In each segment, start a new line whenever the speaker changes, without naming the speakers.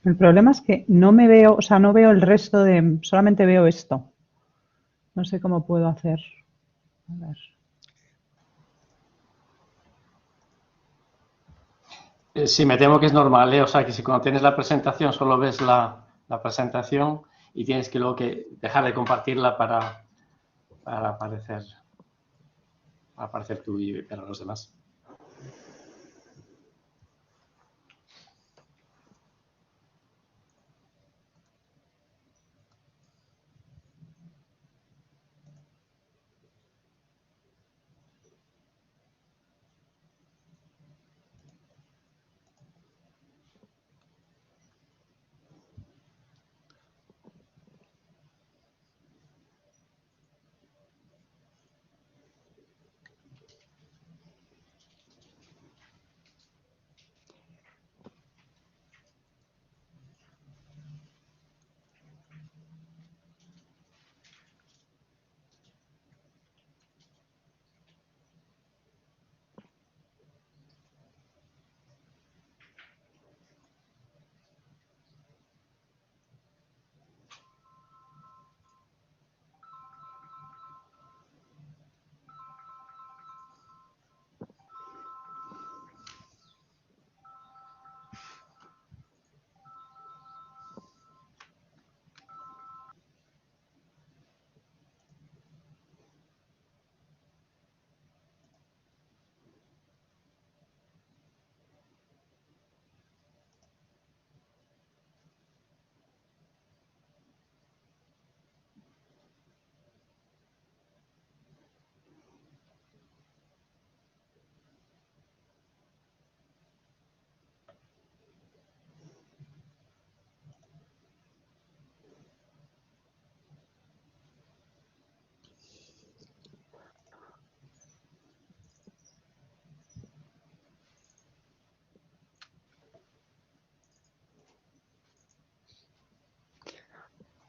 El problema es que no me veo, o sea, no veo el resto de, solamente veo esto. No sé cómo puedo hacer. A ver.
Sí, me temo que es normal, ¿eh? O sea, que si cuando tienes la presentación solo ves la presentación y tienes que luego que dejar de compartirla para aparecer tú y ver a los demás.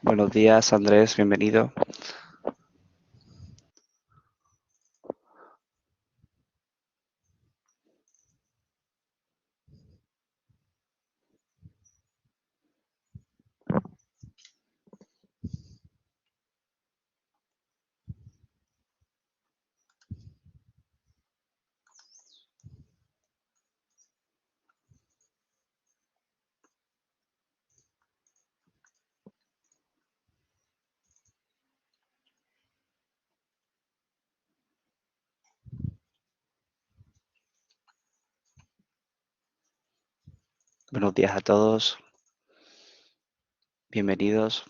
Buenos días, Andrés, bienvenido. Buenos días a todos, bienvenidos.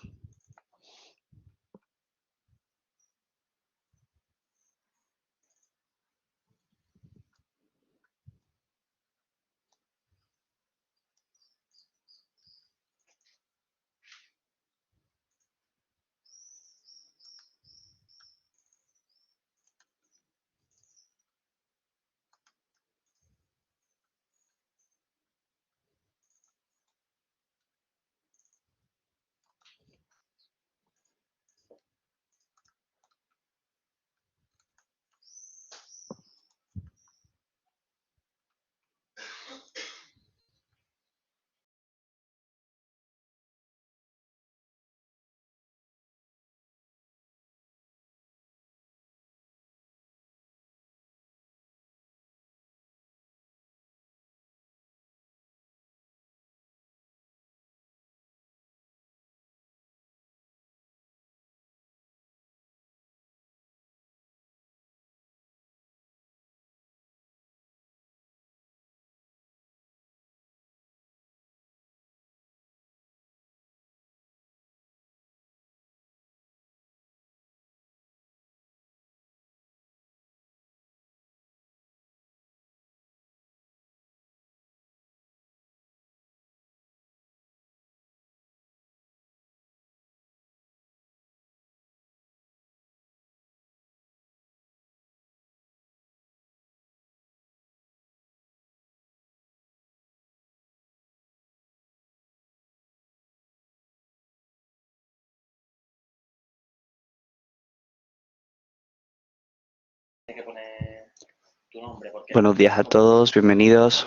Buenos días a todos, bienvenidos.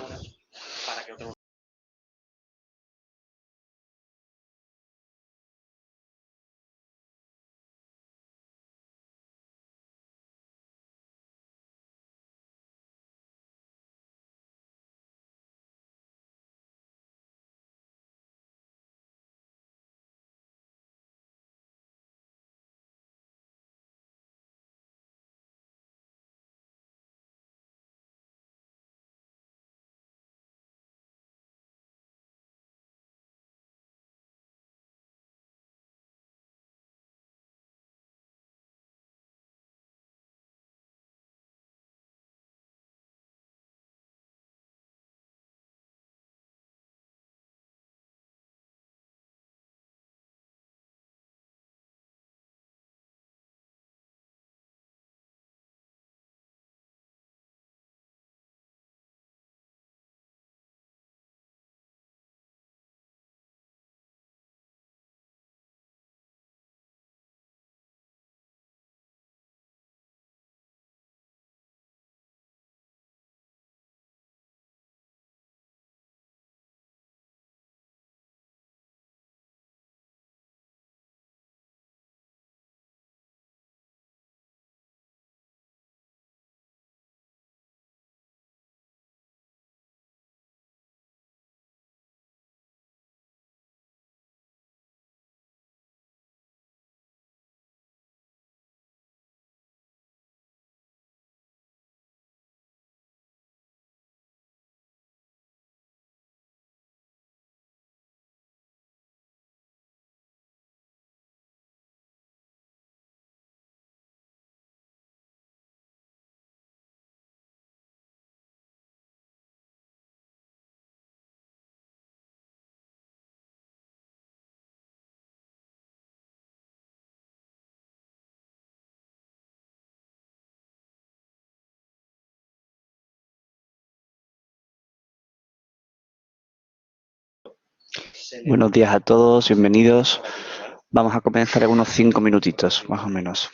Buenos días a todos, bienvenidos. Vamos a comenzar en unos 5 minutitos, más o menos.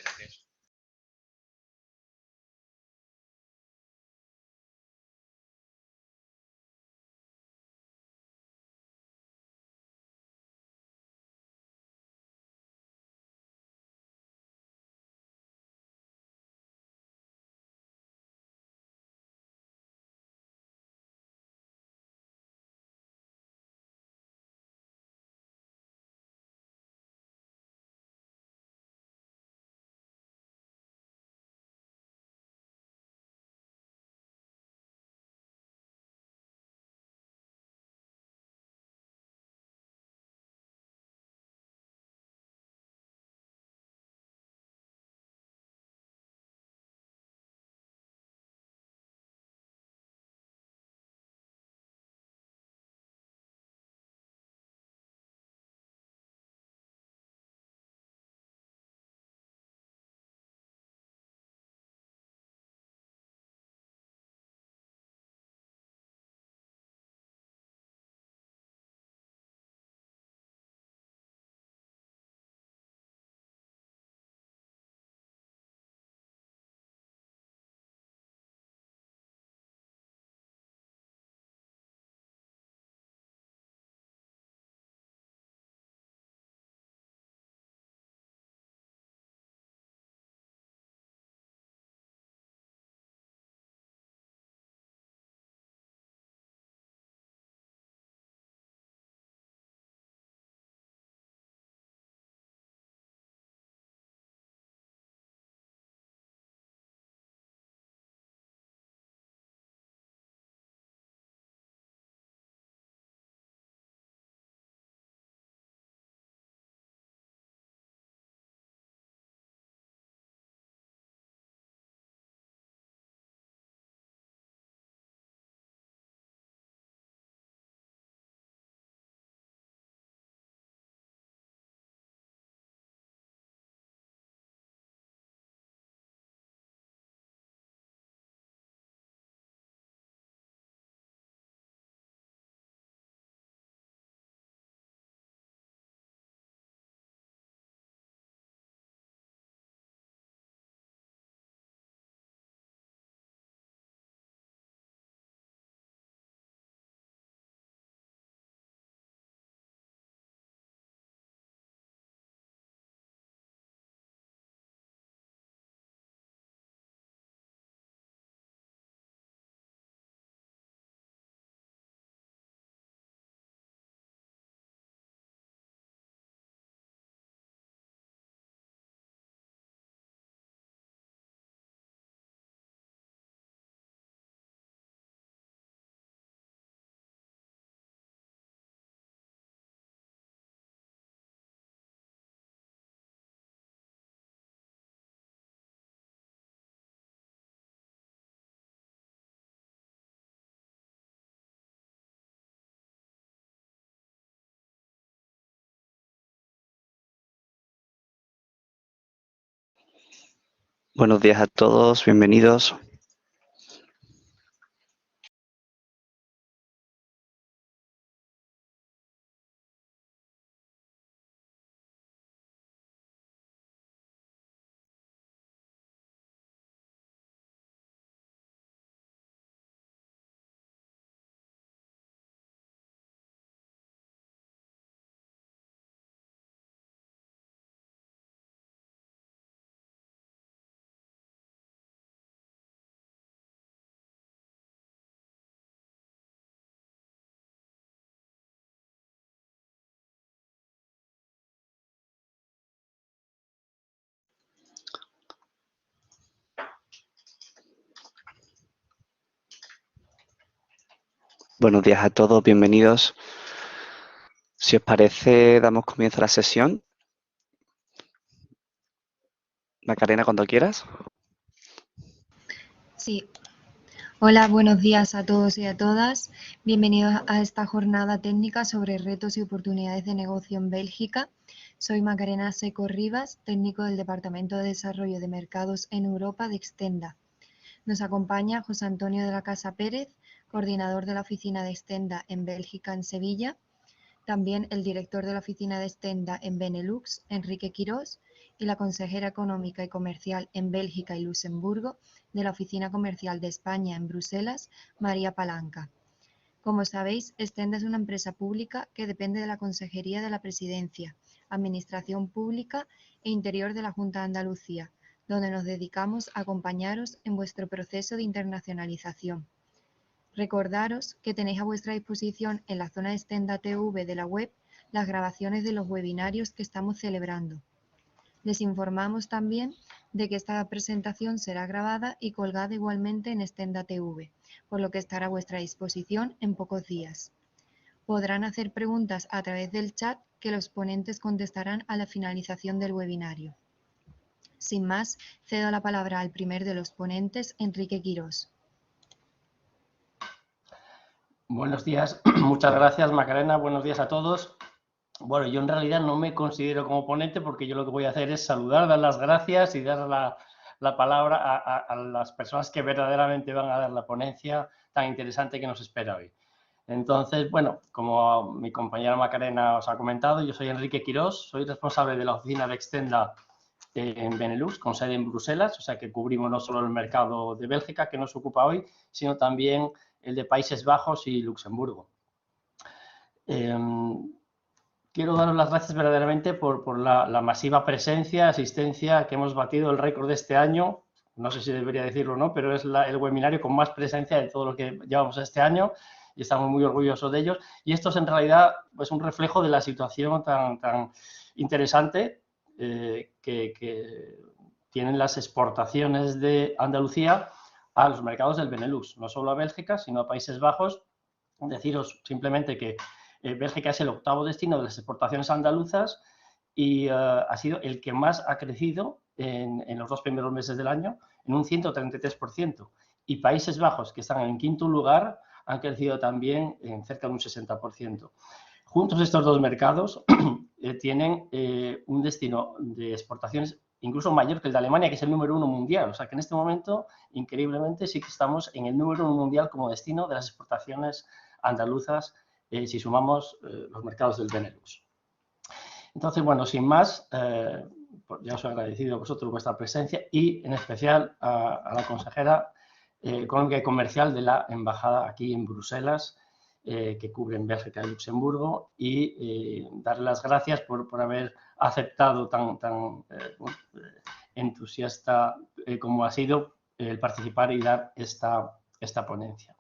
Buenos días a todos, bienvenidos. Buenos días a todos, bienvenidos. Si os parece, damos comienzo a la sesión. Macarena, cuando quieras.
Sí. Hola, buenos días a todos y a todas. Bienvenidos a esta jornada técnica sobre retos y oportunidades de negocio en Bélgica. Soy Macarena Seco Rivas, técnico del Departamento de Desarrollo de Mercados en Europa de Extenda. Nos acompaña José Antonio de la Casa Pérez, coordinador de la oficina de Extenda en Bélgica en Sevilla. También el director de la oficina de Stenda en Benelux, Enrique Quirós, y la consejera económica y comercial en Bélgica y Luxemburgo de la Oficina Comercial de España en Bruselas, María Palanca. Como sabéis, Stenda es una empresa pública que depende de la Consejería de la Presidencia, Administración Pública e Interior de la Junta de Andalucía, donde nos dedicamos a acompañaros en vuestro proceso de internacionalización. Recordaros que tenéis a vuestra disposición en la zona de Stenda TV de la web las grabaciones de los webinarios que estamos celebrando. Les informamos también de que esta presentación será grabada y colgada igualmente en Stenda TV, por lo que estará a vuestra disposición en pocos días. Podrán hacer preguntas a través del chat que los ponentes contestarán a la finalización del webinario. Sin más, cedo la palabra al primer de los ponentes, Enrique Quirós.
Buenos días, muchas gracias Macarena, buenos días a todos. Bueno, yo en realidad no me considero como ponente porque yo lo que voy a hacer es saludar, dar las gracias y dar la palabra a las personas que verdaderamente van a dar la ponencia tan interesante que nos espera hoy. Entonces, bueno, como mi compañera Macarena os ha comentado, yo soy Enrique Quirós, soy responsable de la oficina de Stenda en Benelux, con sede en Bruselas, o sea que cubrimos no solo el mercado de Bélgica, que nos ocupa hoy, sino también el de Países Bajos y Luxemburgo. Quiero daros las gracias verdaderamente por la masiva presencia, asistencia, que hemos batido el récord de este año. No sé si debería decirlo o no, pero es el webinario con más presencia de todo lo que llevamos este año y estamos muy orgullosos de ellos. Y esto es en realidad pues, un reflejo de la situación tan interesante que tienen las exportaciones de Andalucía a los mercados del Benelux, no solo a Bélgica, sino a Países Bajos. Deciros simplemente que Bélgica es el octavo destino de las exportaciones andaluzas y ha sido el que más ha crecido en los 2 primeros meses del año, en un 133%. Y Países Bajos, que están en quinto lugar, han crecido también en cerca de un 60%. Juntos estos dos mercados tienen un destino de exportaciones incluso mayor que el de Alemania, que es el número 1 mundial. O sea que en este momento, increíblemente, sí que estamos en el número 1 mundial como destino de las exportaciones andaluzas si sumamos los mercados del Benelux. Entonces, bueno, sin más, ya os he agradecido a vosotros vuestra presencia y en especial a la consejera económica y comercial de la embajada aquí en Bruselas, que cubre en Bélgica y Luxemburgo, y darle las gracias por haber aceptado tan entusiasta como ha sido el participar y dar esta ponencia.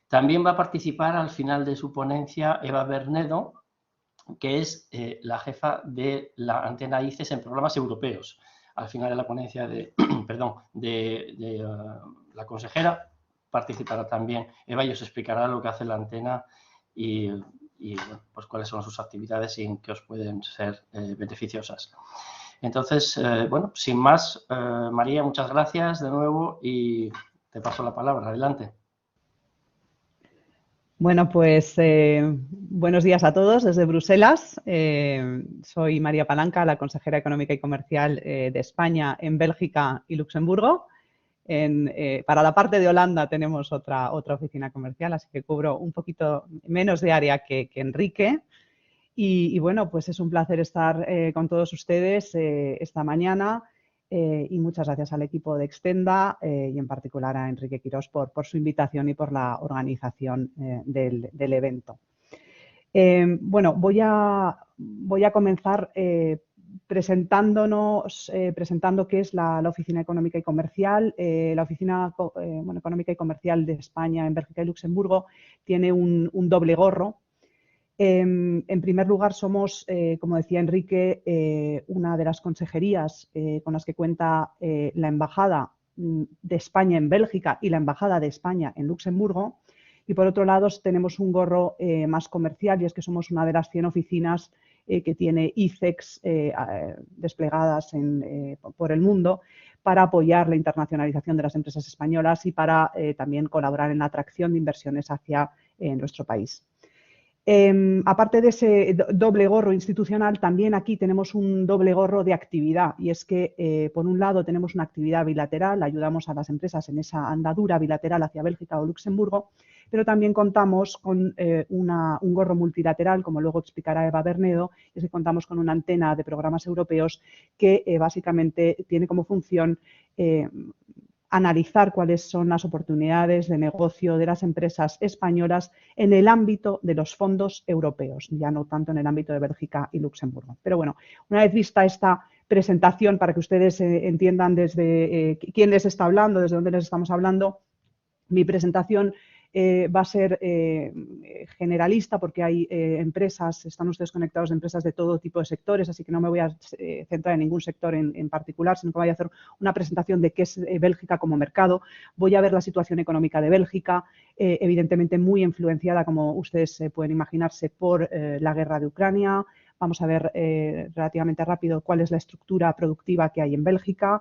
También va a participar al final de su ponencia Eva Bernedo, que es la jefa de la antena ICES en programas europeos. Al final de la ponencia de la consejera participará también Eva y os explicará lo que hace la antena y bueno, pues cuáles son sus actividades y en qué os pueden ser beneficiosas. Entonces, bueno, sin más, María, muchas gracias de nuevo y te paso la palabra. Adelante.
Bueno, pues buenos días a todos desde Bruselas. Soy María Palanca, la consejera económica y comercial de España en Bélgica y Luxemburgo. Para la parte de Holanda tenemos otra oficina comercial, así que cubro un poquito menos de área que Enrique. Y bueno, pues es un placer estar con todos ustedes esta mañana. Y muchas gracias al equipo de Stenda y en particular a Enrique Quirós por su invitación y por la organización del evento. Bueno, voy a comenzar presentando qué es la Oficina Económica y Comercial. La Oficina Económica y Comercial de España en Bélgica y Luxemburgo tiene un doble gorro. En primer lugar, somos, como decía Enrique, una de las consejerías con las que cuenta la Embajada de España en Bélgica y la Embajada de España en Luxemburgo. Y por otro lado, tenemos un gorro más comercial y es que somos una de las 100 oficinas que tiene ICEX desplegadas por el mundo para apoyar la internacionalización de las empresas españolas y para también colaborar en la atracción de inversiones hacia nuestro país. Aparte de ese doble gorro institucional, también aquí tenemos un doble gorro de actividad y es que, por un lado, tenemos una actividad bilateral, ayudamos a las empresas en esa andadura bilateral hacia Bélgica o Luxemburgo, pero también contamos con un gorro multilateral, como luego explicará Eva Bernedo, y es que contamos con una antena de programas europeos que básicamente tiene como función analizar cuáles son las oportunidades de negocio de las empresas españolas en el ámbito de los fondos europeos, ya no tanto en el ámbito de Bélgica y Luxemburgo. Pero bueno, una vez vista esta presentación para que ustedes entiendan desde quién les está hablando, desde dónde les estamos hablando, mi presentación va a ser generalista porque hay empresas, están ustedes conectados de empresas de todo tipo de sectores, así que no me voy a centrar en ningún sector en particular, sino que voy a hacer una presentación de qué es Bélgica como mercado. Voy a ver la situación económica de Bélgica, evidentemente muy influenciada, como ustedes pueden imaginarse, por la guerra de Ucrania. Vamos a ver relativamente rápido cuál es la estructura productiva que hay en Bélgica,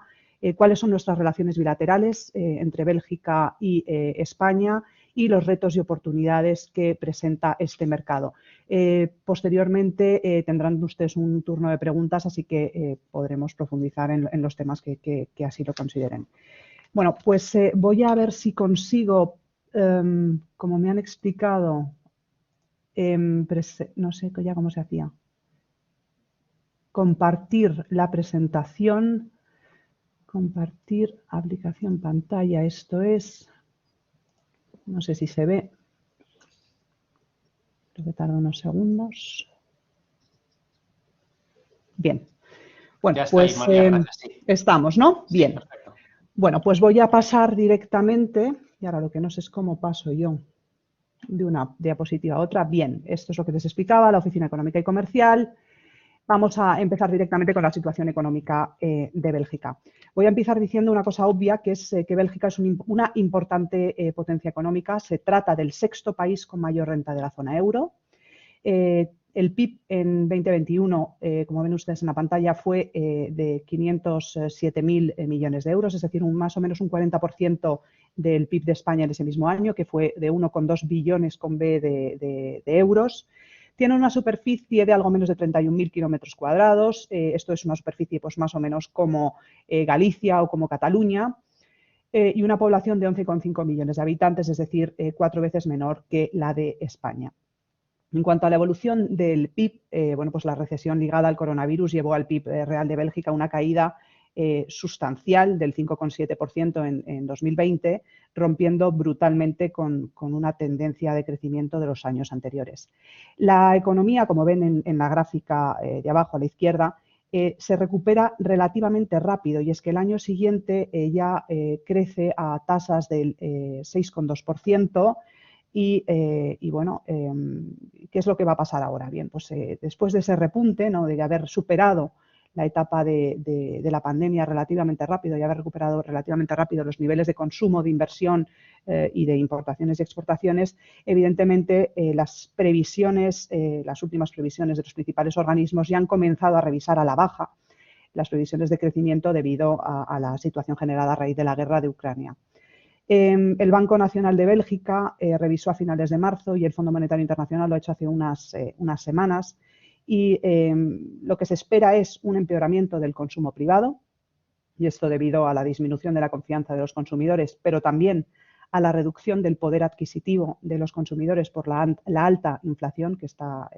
cuáles son nuestras relaciones bilaterales entre Bélgica y España y los retos y oportunidades que presenta este mercado. Posteriormente tendrán ustedes un turno de preguntas, así que podremos profundizar en los temas que así lo consideren. Bueno, pues voy a ver si consigo, como me han explicado, no sé ya cómo se hacía, compartir la presentación. Compartir aplicación pantalla, esto es, no sé si se ve, creo que tarda unos segundos. Bien, bueno, pues estamos, ¿no? Bien. Bueno, pues voy a pasar directamente, y ahora lo que no sé es cómo paso yo de una diapositiva a otra. Bien, esto es lo que les explicaba, la Oficina Económica y Comercial. Vamos a empezar directamente con la situación económica de Bélgica. Voy a empezar diciendo una cosa obvia, que es que Bélgica es una importante potencia económica. Se trata del sexto país con mayor renta de la zona euro. El PIB en 2021, como ven ustedes en la pantalla, fue de 507.000 millones de euros, es decir, más o menos un 40% del PIB de España en ese mismo año, que fue de 1,2 billones con B de euros. Tiene una superficie de algo menos de 31.000 kilómetros cuadrados. Esto es una superficie pues, más o menos como Galicia o como Cataluña. Y una población de 11,5 millones de habitantes, es decir, 4 veces menor que la de España. En cuanto a la evolución del PIB, bueno, pues la recesión ligada al coronavirus llevó al PIB real de Bélgica una caída sustancial del 5,7% en 2020, rompiendo brutalmente con una tendencia de crecimiento de los años anteriores. La economía, como ven en la gráfica de abajo a la izquierda, se recupera relativamente rápido y es que el año siguiente ya crece a tasas del 6,2%. Y bueno, ¿qué es lo que va a pasar ahora? Bien, pues después de ese repunte, ¿no? De haber superado la etapa de la pandemia relativamente rápido y haber recuperado relativamente rápido los niveles de consumo, de inversión y de importaciones y exportaciones, evidentemente las previsiones, las últimas previsiones de los principales organismos ya han comenzado a revisar a la baja las previsiones de crecimiento debido a la situación generada a raíz de la guerra de Ucrania. El Banco Nacional de Bélgica revisó a finales de marzo y el Fondo Monetario Internacional lo ha hecho hace unas semanas y lo que se espera es un empeoramiento del consumo privado y esto debido a la disminución de la confianza de los consumidores, pero también a la reducción del poder adquisitivo de los consumidores por la alta inflación que está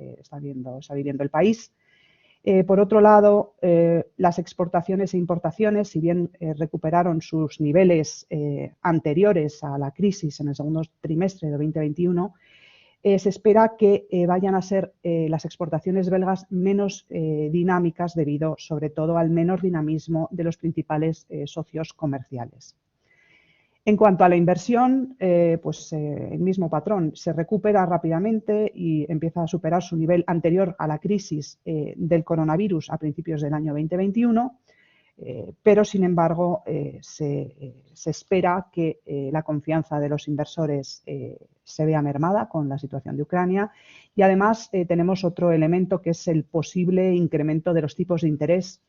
viviendo el país. Por otro lado, las exportaciones e importaciones, si bien recuperaron sus niveles anteriores a la crisis en el segundo trimestre de 2021, se espera que vayan a ser las exportaciones belgas menos dinámicas debido sobre todo al menor dinamismo de los principales socios comerciales. En cuanto a la inversión, pues el mismo patrón se recupera rápidamente y empieza a superar su nivel anterior a la crisis del coronavirus a principios del año 2021, pero sin embargo se espera que la confianza de los inversores se vea mermada con la situación de Ucrania y además tenemos otro elemento que es el posible incremento de los tipos de interés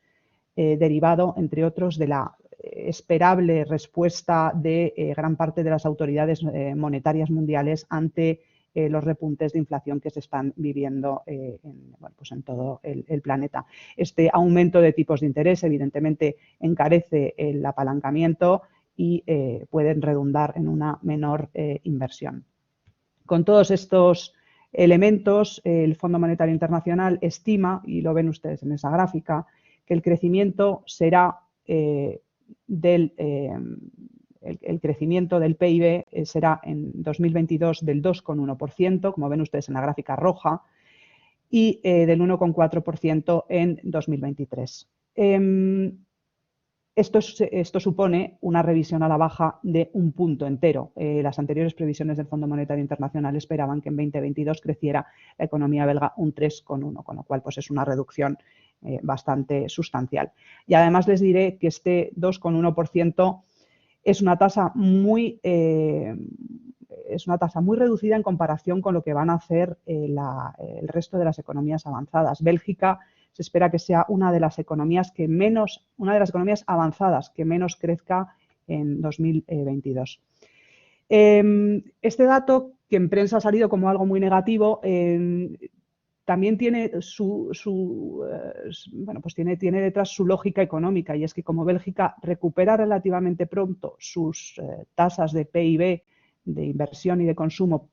derivado, entre otros, de la esperable respuesta de gran parte de las autoridades monetarias mundiales ante los repuntes de inflación que se están viviendo en todo el planeta. Este aumento de tipos de interés evidentemente encarece el apalancamiento y pueden redundar en una menor inversión. Con todos estos elementos, el Fondo Monetario Internacional estima, y lo ven ustedes en esa gráfica, que el crecimiento será el crecimiento del PIB será en 2022 del 2,1%, como ven ustedes en la gráfica roja, y del 1,4% en 2023. Esto supone una revisión a la baja de 1 punto entero. Las anteriores previsiones del Fondo Monetario Internacional esperaban que en 2022 creciera la economía belga un 3,1, con lo cual pues, es una reducción bastante sustancial. Y además les diré que este 2,1% es una tasa muy reducida en comparación con lo que van a hacer el resto de las economías avanzadas. Bélgica se espera que sea una de las economías avanzadas que menos crezca en 2022. Este dato, que en prensa ha salido como algo muy negativo, también tiene tiene detrás su lógica económica, y es que como Bélgica recupera relativamente pronto sus tasas de PIB, de inversión y de consumo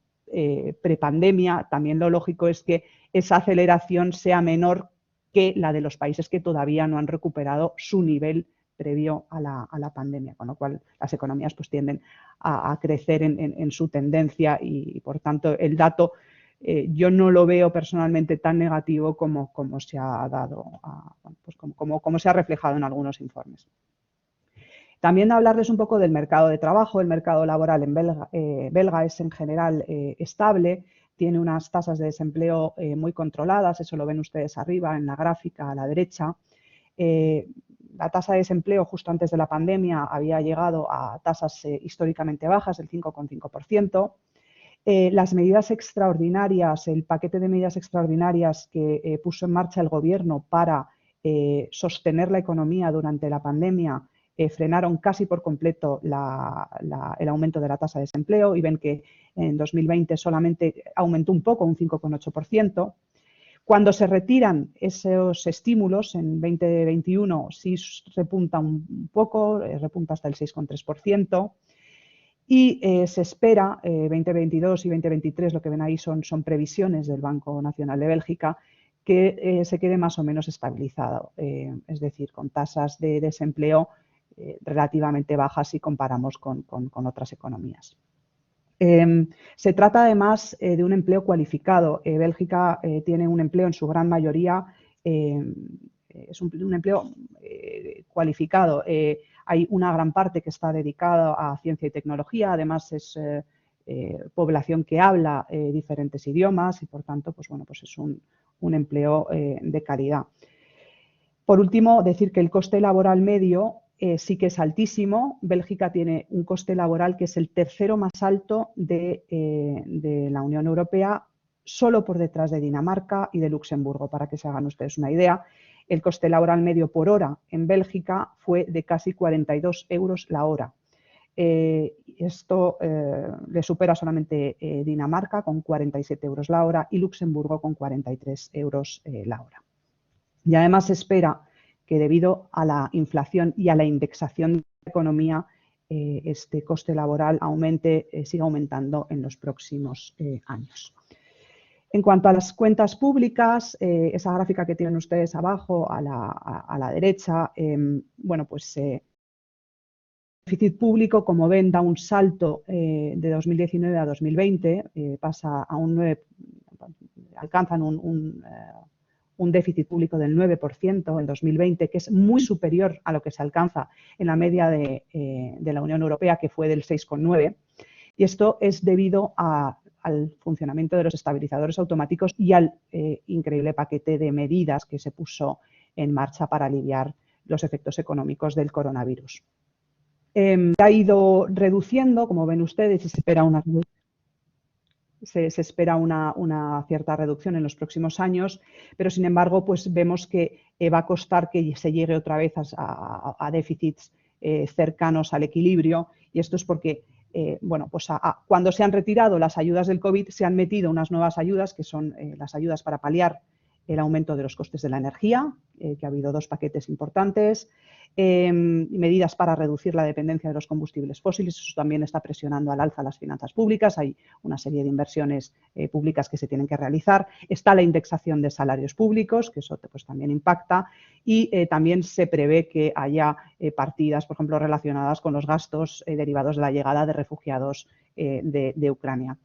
prepandemia, también lo lógico es que esa aceleración sea menor que la de los países que todavía no han recuperado su nivel previo a la pandemia, con lo cual las economías pues tienden a crecer en su tendencia y por tanto el dato yo no lo veo personalmente tan negativo como se ha dado, como se ha reflejado en algunos informes. También hablarles un poco del mercado de trabajo. El mercado laboral en belga es en general estable, tiene unas tasas de desempleo muy controladas, eso lo ven ustedes arriba en la gráfica a la derecha. La tasa de desempleo justo antes de la pandemia había llegado a tasas históricamente bajas, del 5,5%. Las medidas extraordinarias, el paquete de medidas extraordinarias que puso en marcha el Gobierno para sostener la economía durante la pandemia frenaron casi por completo el aumento de la tasa de desempleo, y ven que en 2020 solamente aumentó un poco, un 5,8%. Cuando se retiran esos estímulos en 2021 sí repunta un poco, repunta hasta el 6,3%. Y se espera, 2022 y 2023, lo que ven ahí son previsiones del Banco Nacional de Bélgica, que se quede más o menos estabilizado, es decir, con tasas de desempleo relativamente bajas si comparamos con otras economías. Se trata además de un empleo cualificado. Bélgica tiene un empleo en su gran mayoría, es un empleo cualificado. Hay una gran parte que está dedicada a ciencia y tecnología, además es población que habla diferentes idiomas y por tanto pues, bueno, pues es un empleo de calidad. Por último, decir que el coste laboral medio sí que es altísimo. Bélgica tiene un coste laboral que es el tercero más alto de la Unión Europea, solo por detrás de Dinamarca y de Luxemburgo, para que se hagan ustedes una idea. El coste laboral medio por hora en Bélgica fue de casi 42 euros la hora. Esto le supera solamente Dinamarca con 47 euros la hora y Luxemburgo con 43 euros la hora. Y además se espera que debido a la inflación y a la indexación de la economía, este coste laboral siga aumentando en los próximos años. En cuanto a las cuentas públicas, esa gráfica que tienen ustedes abajo a la derecha, bueno, pues el déficit público, como ven, da un salto de 2019 a 2020, pasa a alcanzan un déficit público del 9% en 2020, que es muy superior a lo que se alcanza en la media de la Unión Europea, que fue del 6,9%. Y esto es debido al funcionamiento de los estabilizadores automáticos y al increíble paquete de medidas que se puso en marcha para aliviar los efectos económicos del coronavirus. Ha ido reduciendo, como ven ustedes, y se espera una cierta reducción en los próximos años, pero sin embargo pues vemos que va a costar que se llegue otra vez a déficits cercanos al equilibrio, y esto es porque bueno, pues cuando se han retirado las ayudas del COVID se han metido unas nuevas ayudas que son las ayudas para paliar el aumento de los costes de la energía, que ha habido 2 paquetes importantes, medidas para reducir la dependencia de los combustibles fósiles, eso también está presionando al alza las finanzas públicas, hay una serie de inversiones públicas que se tienen que realizar, está la indexación de salarios públicos, que eso pues, también impacta, y también se prevé que haya partidas, por ejemplo, relacionadas con los gastos derivados de la llegada de refugiados de Ucrania.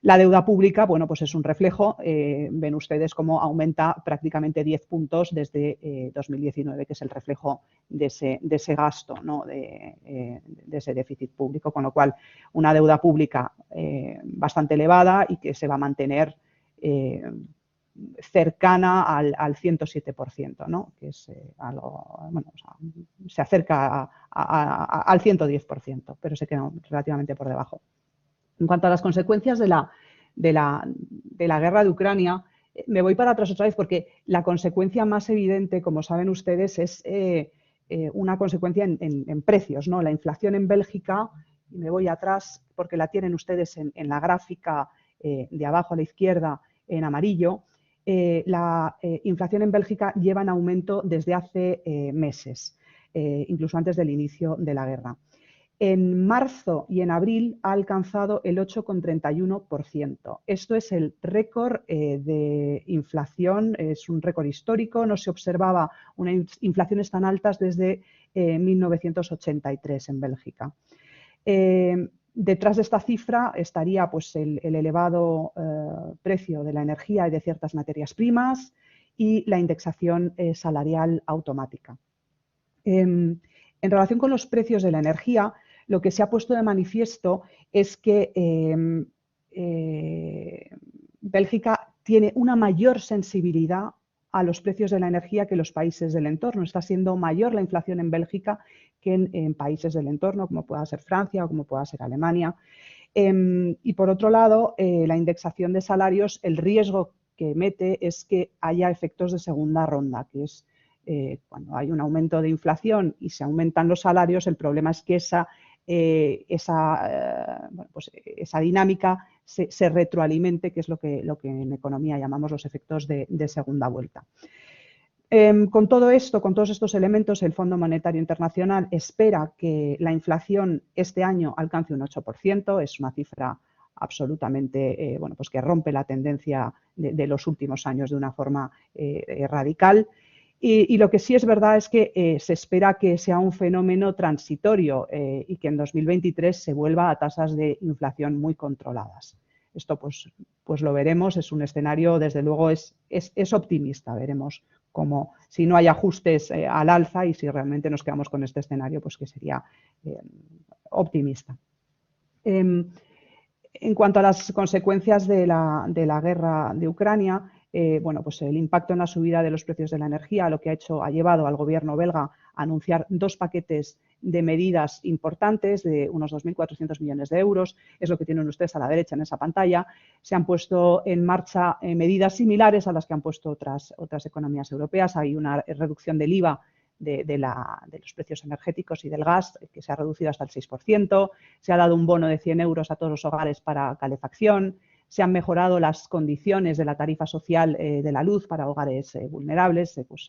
La deuda pública, bueno, pues es un reflejo, ven ustedes cómo aumenta prácticamente 10 puntos desde 2019, que es el reflejo de ese gasto, ¿no? de ese déficit público, con lo cual una deuda pública bastante elevada y que se va a mantener cercana al 107%, ¿no? Que es algo, bueno, o sea, se acerca al 110%, pero se queda relativamente por debajo. En cuanto a las consecuencias de la guerra de Ucrania, me voy para atrás otra vez porque la consecuencia más evidente, como saben ustedes, es una consecuencia en precios, ¿no? La inflación en Bélgica, y me voy atrás porque la tienen ustedes en la gráfica de abajo a la izquierda en amarillo, la inflación en Bélgica lleva en aumento desde hace meses, incluso antes del inicio de la guerra. En marzo y en abril ha alcanzado el 8,31%. Esto es el récord de inflación, es un récord histórico, no se observaba inflaciones tan altas desde 1983 en Bélgica. Detrás de esta cifra estaría pues, el elevado precio de la energía y de ciertas materias primas y la indexación salarial automática. En relación con los precios de la energía, lo que se ha puesto de manifiesto es que Bélgica tiene una mayor sensibilidad a los precios de la energía que los países del entorno. Está siendo mayor la inflación en Bélgica que en países del entorno, como pueda ser Francia o como pueda ser Alemania. Y por otro lado, la indexación de salarios, el riesgo que mete es que haya efectos de segunda ronda, que es cuando hay un aumento de inflación y se aumentan los salarios, el problema es que esa dinámica se retroalimente, que es lo que en economía llamamos los efectos de segunda vuelta. Con todo esto, con todos estos elementos, el Fondo Monetario Internacional espera que la inflación este año alcance un 8%, es una cifra absolutamente, pues que rompe la tendencia de los últimos años de una forma radical. Y lo que sí es verdad es que se espera que sea un fenómeno transitorio y que en 2023 se vuelva a tasas de inflación muy controladas. Esto pues lo veremos, es un escenario, desde luego es optimista, veremos cómo, si no hay ajustes al alza y si realmente nos quedamos con este escenario, pues que sería optimista. En cuanto a las consecuencias de la guerra de Ucrania, pues el impacto en la subida de los precios de la energía lo que ha llevado al gobierno belga a anunciar 2 paquetes de medidas importantes de unos 2.400 millones de euros, es lo que tienen ustedes a la derecha en esa pantalla. Se han puesto en marcha medidas similares a las que han puesto otras economías europeas. Hay una reducción del IVA de los precios energéticos y del gas, que se ha reducido hasta el 6%, se ha dado un bono de 100 euros a todos los hogares para calefacción, se han mejorado las condiciones de la tarifa social de la luz para hogares vulnerables, pues,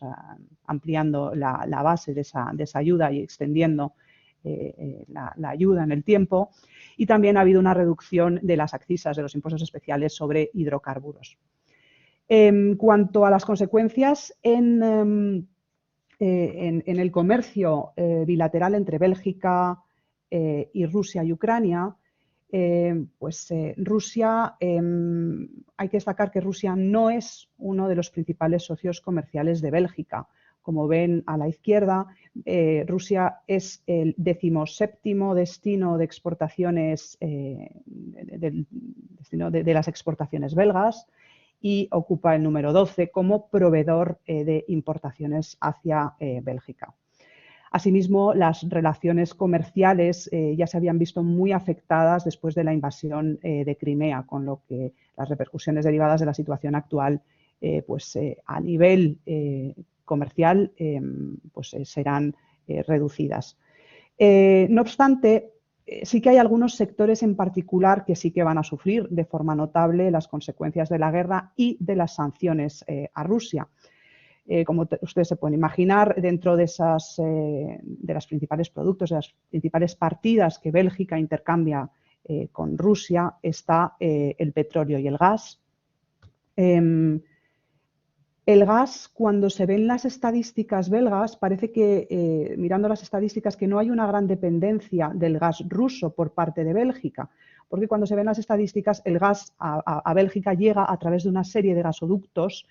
ampliando la base de esa ayuda y extendiendo la ayuda en el tiempo. Y también ha habido una reducción de las accisas de los impuestos especiales sobre hidrocarburos. En cuanto a las consecuencias en el comercio bilateral entre Bélgica y Rusia y Ucrania, Rusia, hay que destacar que Rusia no es uno de los principales socios comerciales de Bélgica. Como ven a la izquierda, Rusia es el 17º destino de exportaciones de las exportaciones belgas y ocupa el número 12 como proveedor de importaciones hacia Bélgica. Asimismo, las relaciones comerciales ya se habían visto muy afectadas después de la invasión de Crimea, con lo que las repercusiones derivadas de la situación actual a nivel comercial serán reducidas. No obstante, sí que hay algunos sectores en particular que sí que van a sufrir de forma notable las consecuencias de la guerra y de las sanciones a Rusia. Como ustedes se pueden imaginar, dentro de los principales productos, de las principales partidas que Bélgica intercambia con Rusia, está el petróleo y el gas. El gas, cuando se ven las estadísticas belgas, parece que, mirando las estadísticas, que no hay una gran dependencia del gas ruso por parte de Bélgica, porque cuando se ven las estadísticas, el gas a Bélgica llega a través de una serie de gasoductos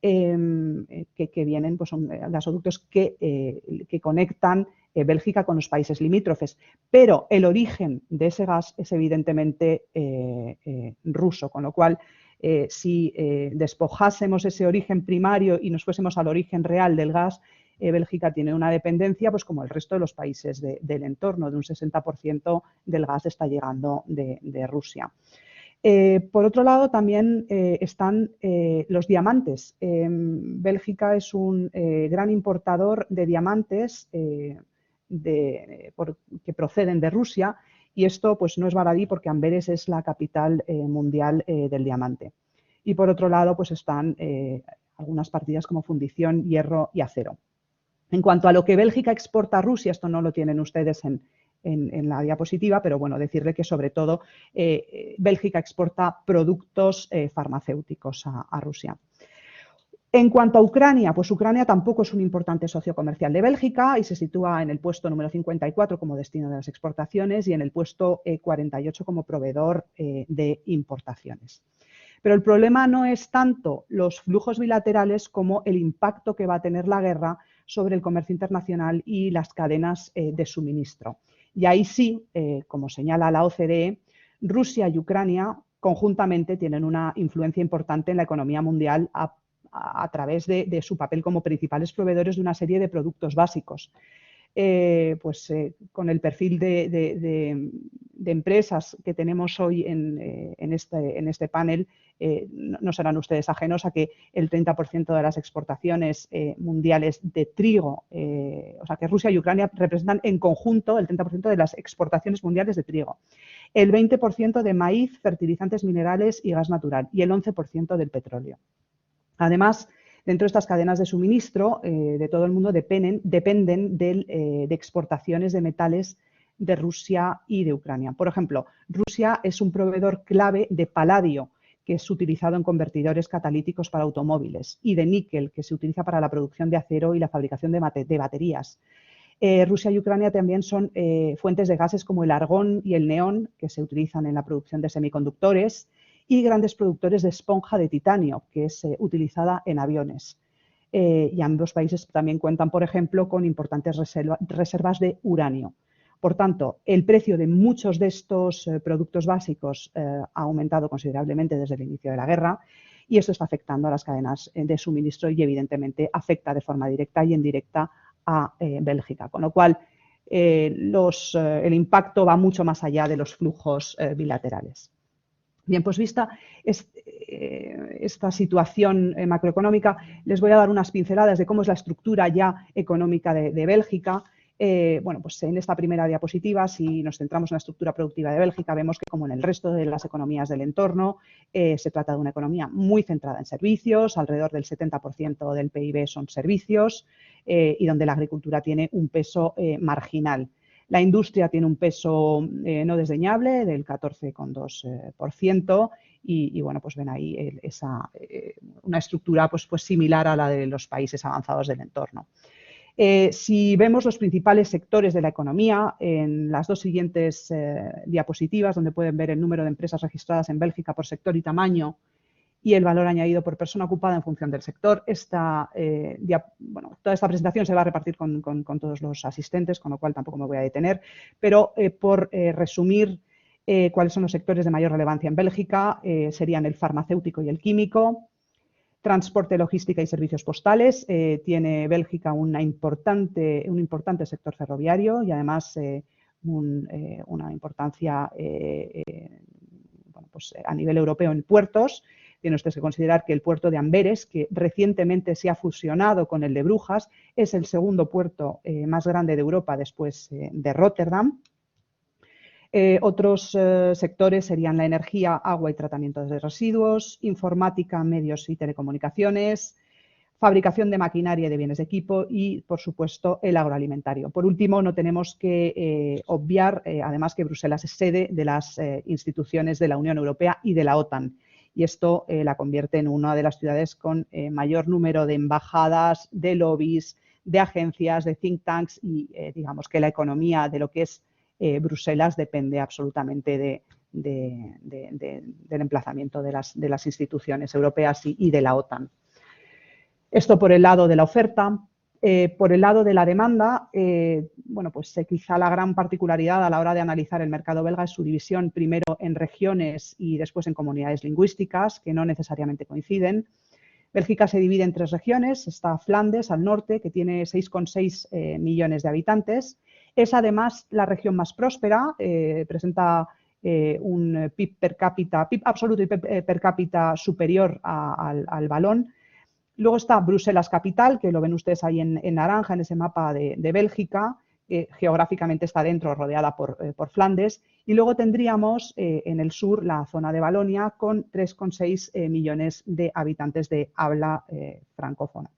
que vienen, pues son gasoductos que conectan Bélgica con los países limítrofes, pero el origen de ese gas es evidentemente ruso, con lo cual si despojásemos ese origen primario y nos fuésemos al origen real del gas, Bélgica tiene una dependencia, pues como el resto de los países del entorno, de un 60% del gas está llegando de Rusia. Por otro lado, también están los diamantes. Bélgica es un gran importador de diamantes que proceden de Rusia, y esto pues no es baladí porque Amberes es la capital mundial del diamante. Y por otro lado, pues están algunas partidas como fundición, hierro y acero. En cuanto a lo que Bélgica exporta a Rusia, esto no lo tienen ustedes en la diapositiva, pero bueno, decirle que sobre todo Bélgica exporta productos farmacéuticos a Rusia. En cuanto a Ucrania, pues Ucrania tampoco es un importante socio comercial de Bélgica y se sitúa en el puesto número 54 como destino de las exportaciones y en el puesto 48 como proveedor de importaciones. Pero el problema no es tanto los flujos bilaterales como el impacto que va a tener la guerra sobre el comercio internacional y las cadenas de suministro. Y ahí sí, como señala la OCDE, Rusia y Ucrania conjuntamente tienen una influencia importante en la economía mundial a través de su papel como principales proveedores de una serie de productos básicos. Con el perfil de empresas que tenemos hoy en este panel, no serán ustedes ajenos a que el 30% de las exportaciones mundiales de trigo, o sea que Rusia y Ucrania representan en conjunto el 30% de las exportaciones mundiales de trigo, el 20% de maíz, fertilizantes minerales y gas natural y el 11% del petróleo. Además, dentro de estas cadenas de suministro de todo el mundo dependen de exportaciones de metales de Rusia y de Ucrania. Por ejemplo, Rusia es un proveedor clave de paladio, que es utilizado en convertidores catalíticos para automóviles, y de níquel, que se utiliza para la producción de acero y la fabricación de baterías. Rusia y Ucrania también son fuentes de gases como el argón y el neón, que se utilizan en la producción de semiconductores, y grandes productores de esponja de titanio, que es utilizada en aviones. Y ambos países también cuentan, por ejemplo, con importantes reservas de uranio. Por tanto, el precio de muchos de estos productos básicos ha aumentado considerablemente desde el inicio de la guerra, y esto está afectando a las cadenas de suministro y, evidentemente, afecta de forma directa y indirecta a Bélgica. Con lo cual, el impacto va mucho más allá de los flujos bilaterales. Bien, pues vista esta situación macroeconómica, les voy a dar unas pinceladas de cómo es la estructura ya económica de Bélgica. Bueno, pues en esta primera diapositiva, si nos centramos en la estructura productiva de Bélgica, vemos que, como en el resto de las economías del entorno, se trata de una economía muy centrada en servicios, alrededor del 70% del PIB son servicios, y donde la agricultura tiene un peso marginal. La industria tiene un peso no desdeñable del 14,2% y bueno, pues ven ahí una estructura pues similar a la de los países avanzados del entorno. Si vemos los principales sectores de la economía, en las dos siguientes diapositivas, donde pueden ver el número de empresas registradas en Bélgica por sector y tamaño y el valor añadido por persona ocupada en función del sector, toda esta presentación se va a repartir con todos los asistentes, con lo cual tampoco me voy a detener, pero por resumir cuáles son los sectores de mayor relevancia en Bélgica, serían el farmacéutico y el químico, transporte, logística y servicios postales. Tiene Bélgica un importante sector ferroviario y además una importancia a nivel europeo en puertos. Tiene usted que considerar que el puerto de Amberes, que recientemente se ha fusionado con el de Brujas, es el segundo puerto más grande de Europa después de Rotterdam. Otros sectores serían la energía, agua y tratamiento de residuos, informática, medios y telecomunicaciones, fabricación de maquinaria y de bienes de equipo y, por supuesto, el agroalimentario. Por último, no tenemos que obviar, además, que Bruselas es sede de las instituciones de la Unión Europea y de la OTAN. Y esto la convierte en una de las ciudades con mayor número de embajadas, de lobbies, de agencias, de think tanks y digamos que la economía de lo que es Bruselas depende absolutamente del emplazamiento de las instituciones europeas y de la OTAN. Esto por el lado de la oferta. Por el lado de la demanda, bueno, pues quizá la gran particularidad a la hora de analizar el mercado belga es su división primero en regiones y después en comunidades lingüísticas, que no necesariamente coinciden. Bélgica se divide en 3 regiones. Está Flandes, al norte, que tiene 6,6 millones de habitantes. Es además la región más próspera, presenta un PIB per cápita, PIB absoluto y PIB per cápita superior al valón. Luego está Bruselas capital, que lo ven ustedes ahí en naranja en ese mapa de Bélgica, geográficamente está dentro, rodeada por Flandes. Y luego tendríamos en el sur la zona de Valonia con 3,6 millones de habitantes de habla francófona.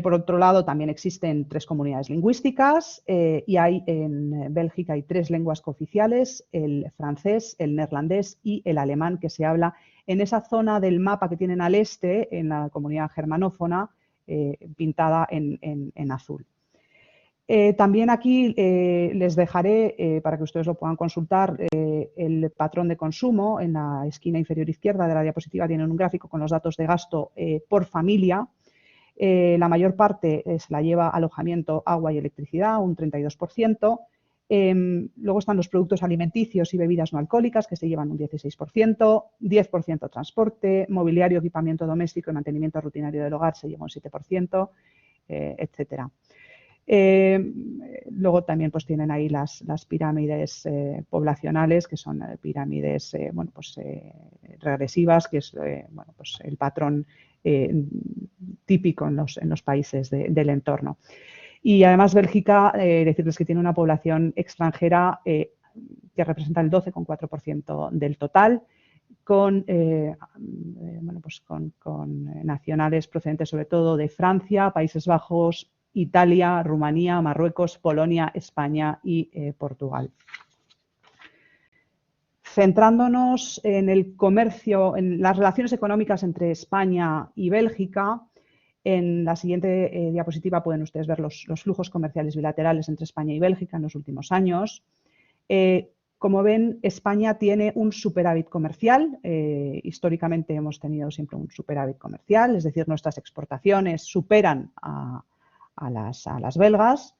Por otro lado, también existen 3 comunidades lingüísticas y hay en Bélgica hay 3 lenguas cooficiales, el francés, el neerlandés y el alemán, que se habla en esa zona del mapa que tienen al este, en la comunidad germanófona, pintada en azul. También aquí les dejaré, para que ustedes lo puedan consultar, el patrón de consumo. En la esquina inferior izquierda de la diapositiva tienen un gráfico con los datos de gasto por familia. La mayor parte se la lleva alojamiento, agua y electricidad, un 32%. Luego están los productos alimenticios y bebidas no alcohólicas, que se llevan un 16%, 10% transporte, mobiliario, equipamiento doméstico y mantenimiento rutinario del hogar se lleva un 7%, etcétera. Luego también pues tienen ahí las pirámides poblacionales, que son pirámides bueno, pues, regresivas, que es bueno, pues el patrón típico en los países del entorno. Y además Bélgica, decirles que tiene una población extranjera que representa el 12,4% del total, con, bueno, pues con nacionales procedentes sobre todo de Francia, Países Bajos, Italia, Rumanía, Marruecos, Polonia, España y Portugal. Centrándonos en el comercio, en las relaciones económicas entre España y Bélgica, en la siguiente diapositiva pueden ustedes ver los flujos comerciales bilaterales entre España y Bélgica en los últimos años. Como ven, España tiene un superávit comercial. Históricamente hemos tenido siempre un superávit comercial, es decir, nuestras exportaciones superan a las belgas.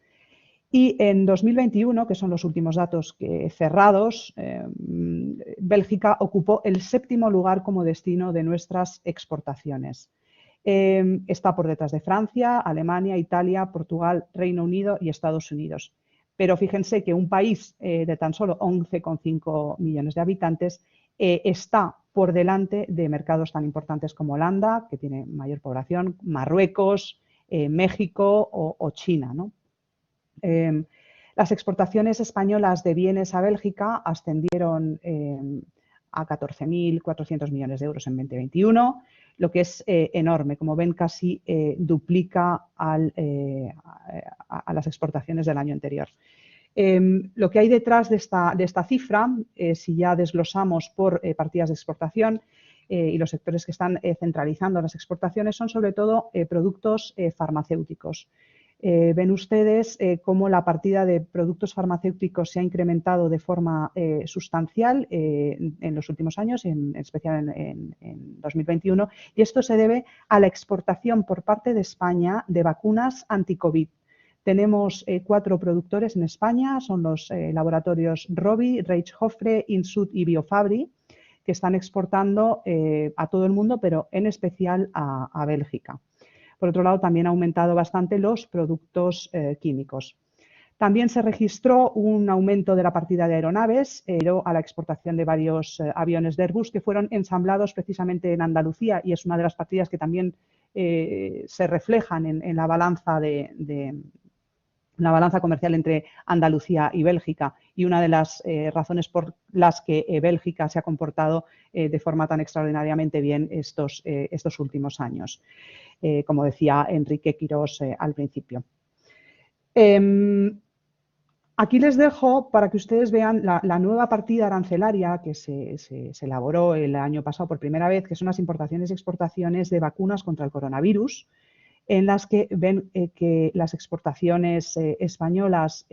Y en 2021, que son los últimos datos cerrados, Bélgica ocupó el 7º lugar como destino de nuestras exportaciones. Está por detrás de Francia, Alemania, Italia, Portugal, Reino Unido y Estados Unidos. Pero fíjense que un país de tan solo 11,5 millones de habitantes está por delante de mercados tan importantes como Holanda, que tiene mayor población, Marruecos, México o China, ¿no? Las exportaciones españolas de bienes a Bélgica ascendieron a 14.400 millones de euros en 2021, lo que es enorme. Como ven, casi duplica a las exportaciones del año anterior. Lo que hay detrás de esta cifra, si ya desglosamos por partidas de exportación y los sectores que están centralizando las exportaciones, son sobre todo productos farmacéuticos. Ven ustedes cómo la partida de productos farmacéuticos se ha incrementado de forma sustancial en los últimos años, en especial en 2021, y esto se debe a la exportación por parte de España de vacunas anti-COVID. Tenemos 4 productores en España, son los laboratorios Rovi, Reich-Hofre, Insud y Biofabri, que están exportando a todo el mundo, pero en especial a Bélgica. Por otro lado, también ha aumentado bastante los productos químicos. También se registró un aumento de la partida de aeronaves, a la exportación de varios aviones de Airbus que fueron ensamblados precisamente en Andalucía, y es una de las partidas que también se reflejan en la balanza de una balanza comercial entre Andalucía y Bélgica, y una de las razones por las que Bélgica se ha comportado de forma tan extraordinariamente bien estos últimos años, como decía Enrique Quirós al principio. Aquí les dejo para que ustedes vean la nueva partida arancelaria que se elaboró el año pasado por primera vez, que son las importaciones y exportaciones de vacunas contra el coronavirus, en las que ven que las exportaciones españolas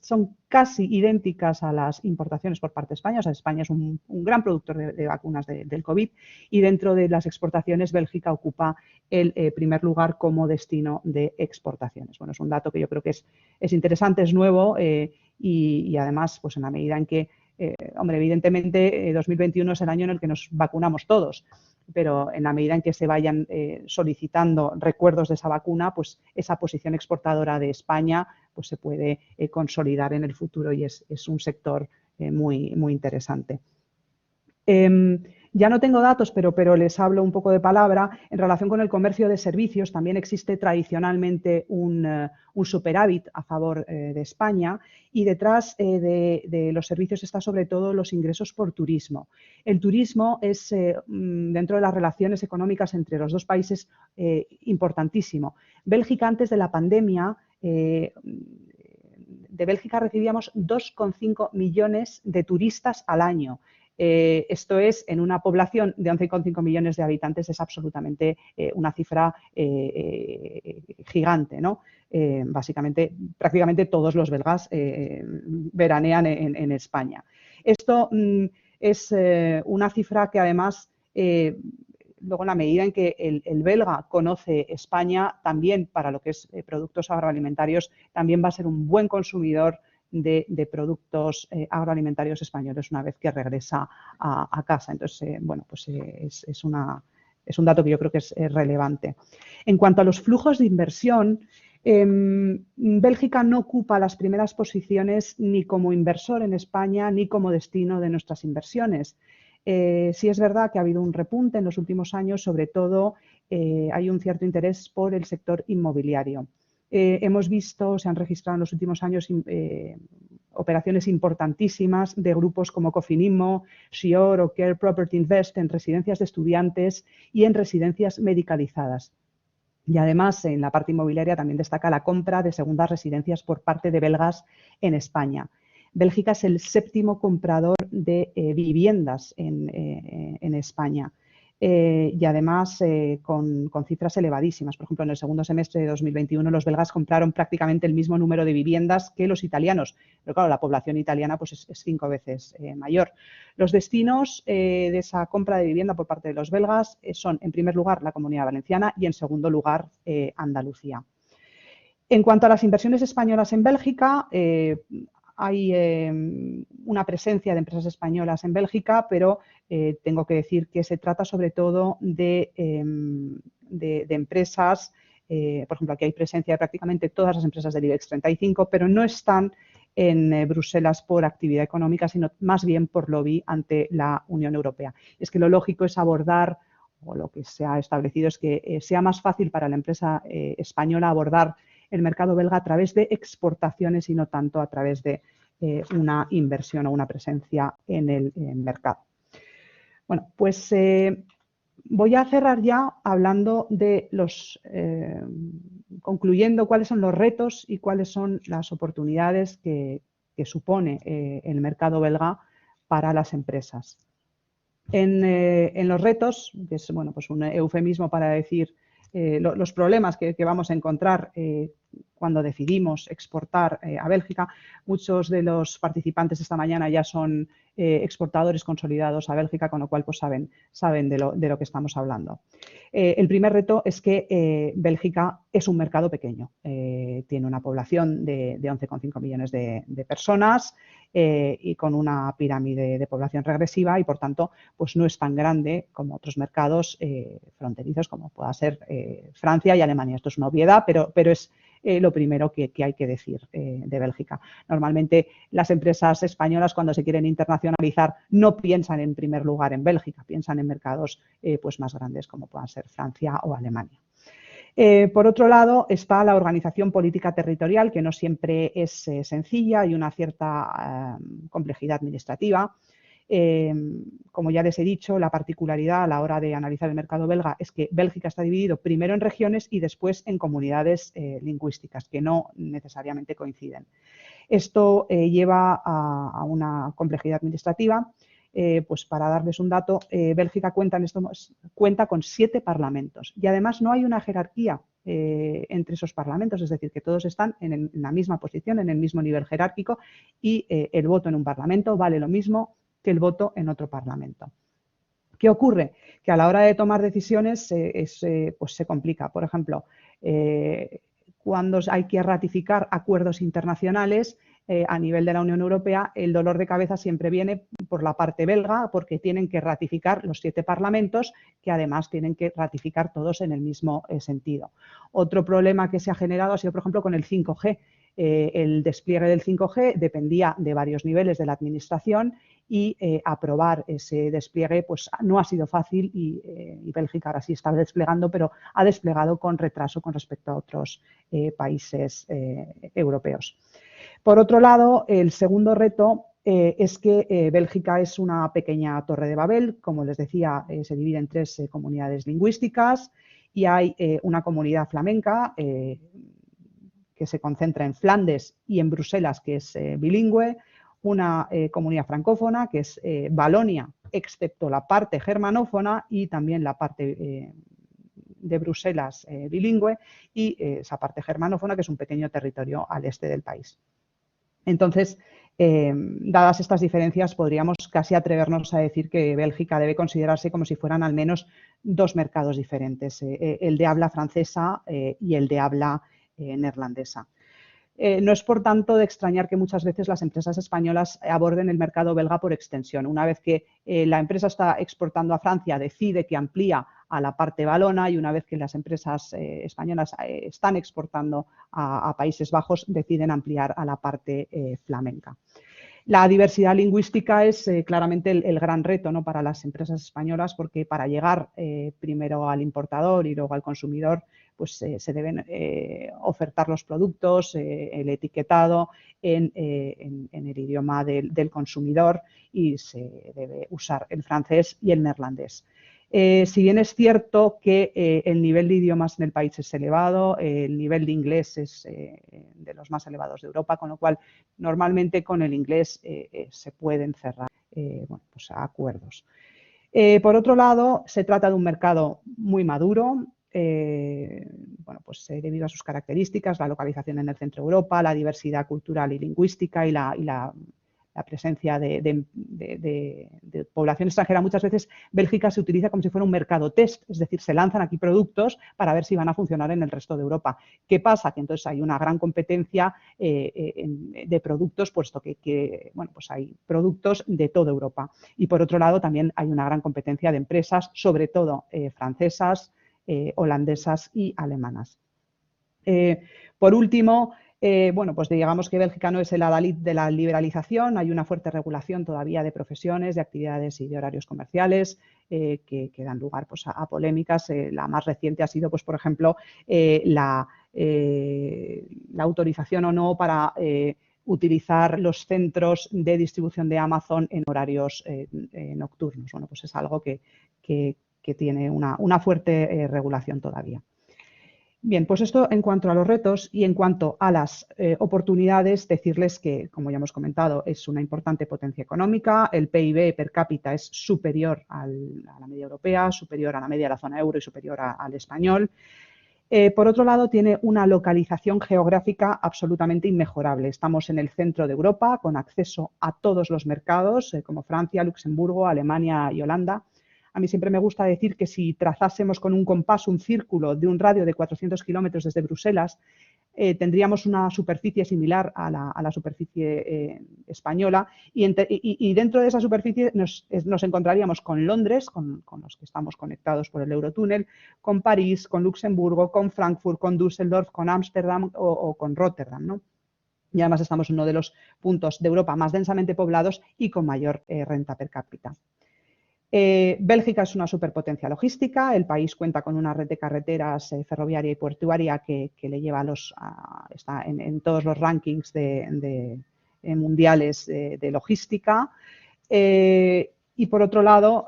son casi idénticas a las importaciones por parte de España. O sea, España es un gran productor de vacunas del COVID, y dentro de las exportaciones Bélgica ocupa el primer lugar como destino de exportaciones. Bueno, es un dato que yo creo que es interesante, es nuevo y además, pues en la medida en que, hombre, evidentemente 2021 es el año en el que nos vacunamos todos, pero en la medida en que se vayan solicitando recuerdos de esa vacuna, pues esa posición exportadora de España pues se puede consolidar en el futuro, y es un sector muy interesante. Ya no tengo datos, pero les hablo un poco de palabra. En relación con el comercio de servicios, también existe tradicionalmente un superávit a favor de España, y detrás de los servicios está sobre todo los ingresos por turismo. El turismo es, dentro de las relaciones económicas entre los dos países, importantísimo. Bélgica, antes de la pandemia, de Bélgica recibíamos 2,5 millones de turistas al año. Esto es, en una población de 11,5 millones de habitantes, es absolutamente una cifra gigante, ¿no? Básicamente, prácticamente todos los belgas veranean en España. Esto es una cifra que además, luego en la medida en que el belga conoce España, también para lo que es productos agroalimentarios, también va a ser un buen consumidor de productos agroalimentarios españoles una vez que regresa a casa. Entonces, bueno, pues es un dato que yo creo que es relevante. En cuanto a los flujos de inversión, Bélgica no ocupa las primeras posiciones ni como inversor en España ni como destino de nuestras inversiones. Sí es verdad que ha habido un repunte en los últimos años, sobre todo hay un cierto interés por el sector inmobiliario. Hemos visto, se han registrado en los últimos años operaciones importantísimas de grupos como Cofinimo, Shior o Care Property Invest en residencias de estudiantes y en residencias medicalizadas. Y además, en la parte inmobiliaria también destaca la compra de segundas residencias por parte de belgas en España. Bélgica es el séptimo comprador de viviendas en España. Y además con cifras elevadísimas. Por ejemplo, en el segundo semestre de 2021 los belgas compraron prácticamente el mismo número de viviendas que los italianos, pero claro, la población italiana pues es 5 veces mayor. Los destinos de esa compra de vivienda por parte de los belgas son, en primer lugar, la Comunidad Valenciana y, en segundo lugar, Andalucía. En cuanto a las inversiones españolas en Bélgica, hay una presencia de empresas españolas en Bélgica, pero tengo que decir que se trata sobre todo de empresas, por ejemplo, aquí hay presencia de prácticamente todas las empresas del IBEX 35, pero no están en Bruselas por actividad económica, sino más bien por lobby ante la Unión Europea. Es que lo lógico es abordar, o lo que se ha establecido es que sea más fácil para la empresa española abordar el mercado belga a través de exportaciones y no tanto a través de una inversión o una presencia en el mercado. Bueno, pues voy a cerrar ya hablando de concluyendo cuáles son los retos y cuáles son las oportunidades que supone el mercado belga para las empresas. En los retos, que es bueno, pues un eufemismo para decir los problemas que vamos a encontrar cuando decidimos exportar a Bélgica. Muchos de los participantes esta mañana ya son exportadores consolidados a Bélgica, con lo cual pues saben de lo que estamos hablando. El primer reto es que Bélgica es un mercado pequeño. Tiene una población de 11,5 millones de personas y con una pirámide de población regresiva, y por tanto pues no es tan grande como otros mercados fronterizos como pueda ser Francia y Alemania. Esto es una obviedad, pero es lo primero que hay que decir de Bélgica. Normalmente las empresas españolas, cuando se quieren internacionalizar, no piensan en primer lugar en Bélgica, piensan en mercados pues más grandes como puedan ser Francia o Alemania. Por otro lado, está la organización política territorial, que no siempre es sencilla y una cierta complejidad administrativa. Como ya les he dicho, la particularidad a la hora de analizar el mercado belga es que Bélgica está dividido primero en regiones y después en comunidades lingüísticas, que no necesariamente coinciden. Esto lleva a una complejidad administrativa. Pues para darles un dato, Bélgica cuenta con 7 parlamentos y además no hay una jerarquía entre esos parlamentos, es decir, que todos están en la misma posición, en el mismo nivel jerárquico y el voto en un parlamento vale lo mismo que el voto en otro parlamento. ¿Qué ocurre? Que a la hora de tomar decisiones pues se complica. Por ejemplo, cuando hay que ratificar acuerdos internacionales a nivel de la Unión Europea, el dolor de cabeza siempre viene por la parte belga, porque tienen que ratificar los 7 parlamentos, que además tienen que ratificar todos en el mismo sentido. Otro problema que se ha generado ha sido, por ejemplo, con el 5G. El despliegue del 5G dependía de varios niveles de la administración y aprobar ese despliegue pues no ha sido fácil y Bélgica ahora sí está desplegando, pero ha desplegado con retraso con respecto a otros países europeos. Por otro lado, el segundo reto es que Bélgica es una pequeña torre de Babel, como les decía, se divide en 3 comunidades lingüísticas y hay una comunidad flamenca que se concentra en Flandes y en Bruselas, que es bilingüe, una comunidad francófona, que es Valonia, excepto la parte germanófona y también la parte de Bruselas bilingüe y esa parte germanófona, que es un pequeño territorio al este del país. Entonces, dadas estas diferencias, podríamos casi atrevernos a decir que Bélgica debe considerarse como si fueran al menos 2 mercados diferentes, el de habla francesa y el de habla neerlandesa. No es, por tanto, de extrañar que muchas veces las empresas españolas aborden el mercado belga por extensión. Una vez que la empresa está exportando a Francia, decide que amplía a la parte valona y una vez que las empresas españolas están exportando a Países Bajos, deciden ampliar a la parte flamenca. La diversidad lingüística es claramente el gran reto, ¿no?, para las empresas españolas, porque para llegar primero al importador y luego al consumidor, pues se deben ofertar los productos, el etiquetado en el idioma del consumidor y se debe usar el francés y el neerlandés. Si bien es cierto que el nivel de idiomas en el país es elevado, el nivel de inglés es de los más elevados de Europa, con lo cual normalmente con el inglés se pueden cerrar bueno, pues acuerdos. Por otro lado, se trata de un mercado muy maduro, bueno, pues debido a sus características, la localización en el centro de Europa, la diversidad cultural y lingüística y la presencia de población extranjera. Muchas veces Bélgica se utiliza como si fuera un mercado test, es decir, se lanzan aquí productos para ver si van a funcionar en el resto de Europa. ¿Qué pasa? Que entonces hay una gran competencia de productos, puesto que bueno, pues hay productos de toda Europa. Y por otro lado también hay una gran competencia de empresas, sobre todo francesas, holandesas y alemanas. Por último, bueno, pues digamos que Bélgica no es el adalid de la liberalización, hay una fuerte regulación todavía de profesiones, de actividades y de horarios comerciales que dan lugar pues, a polémicas. La más reciente ha sido, pues, por ejemplo, la autorización o no para utilizar los centros de distribución de Amazon en horarios nocturnos. Bueno, pues es algo que tiene una fuerte regulación todavía. Bien, pues esto en cuanto a los retos y en cuanto a las oportunidades, decirles que, como ya hemos comentado, es una importante potencia económica, el PIB per cápita es superior a la media europea, superior a la media de la zona euro y superior al español. Por otro lado, tiene una localización geográfica absolutamente inmejorable. Estamos en el centro de Europa, con acceso a todos los mercados, como Francia, Luxemburgo, Alemania y Holanda. A mí siempre me gusta decir que si trazásemos con un compás un círculo de un radio de 400 kilómetros desde Bruselas, tendríamos una superficie similar a la superficie española y dentro de esa superficie nos encontraríamos con Londres, con los que estamos conectados por el Eurotúnel, con París, con Luxemburgo, con Frankfurt, con Düsseldorf, con Ámsterdam o con Rotterdam, ¿no? Y además estamos en uno de los puntos de Europa más densamente poblados y con mayor renta per cápita. Bélgica es una superpotencia logística, el país cuenta con una red de carreteras ferroviaria y portuaria que le lleva está en todos los rankings mundiales de logística. Y por otro lado,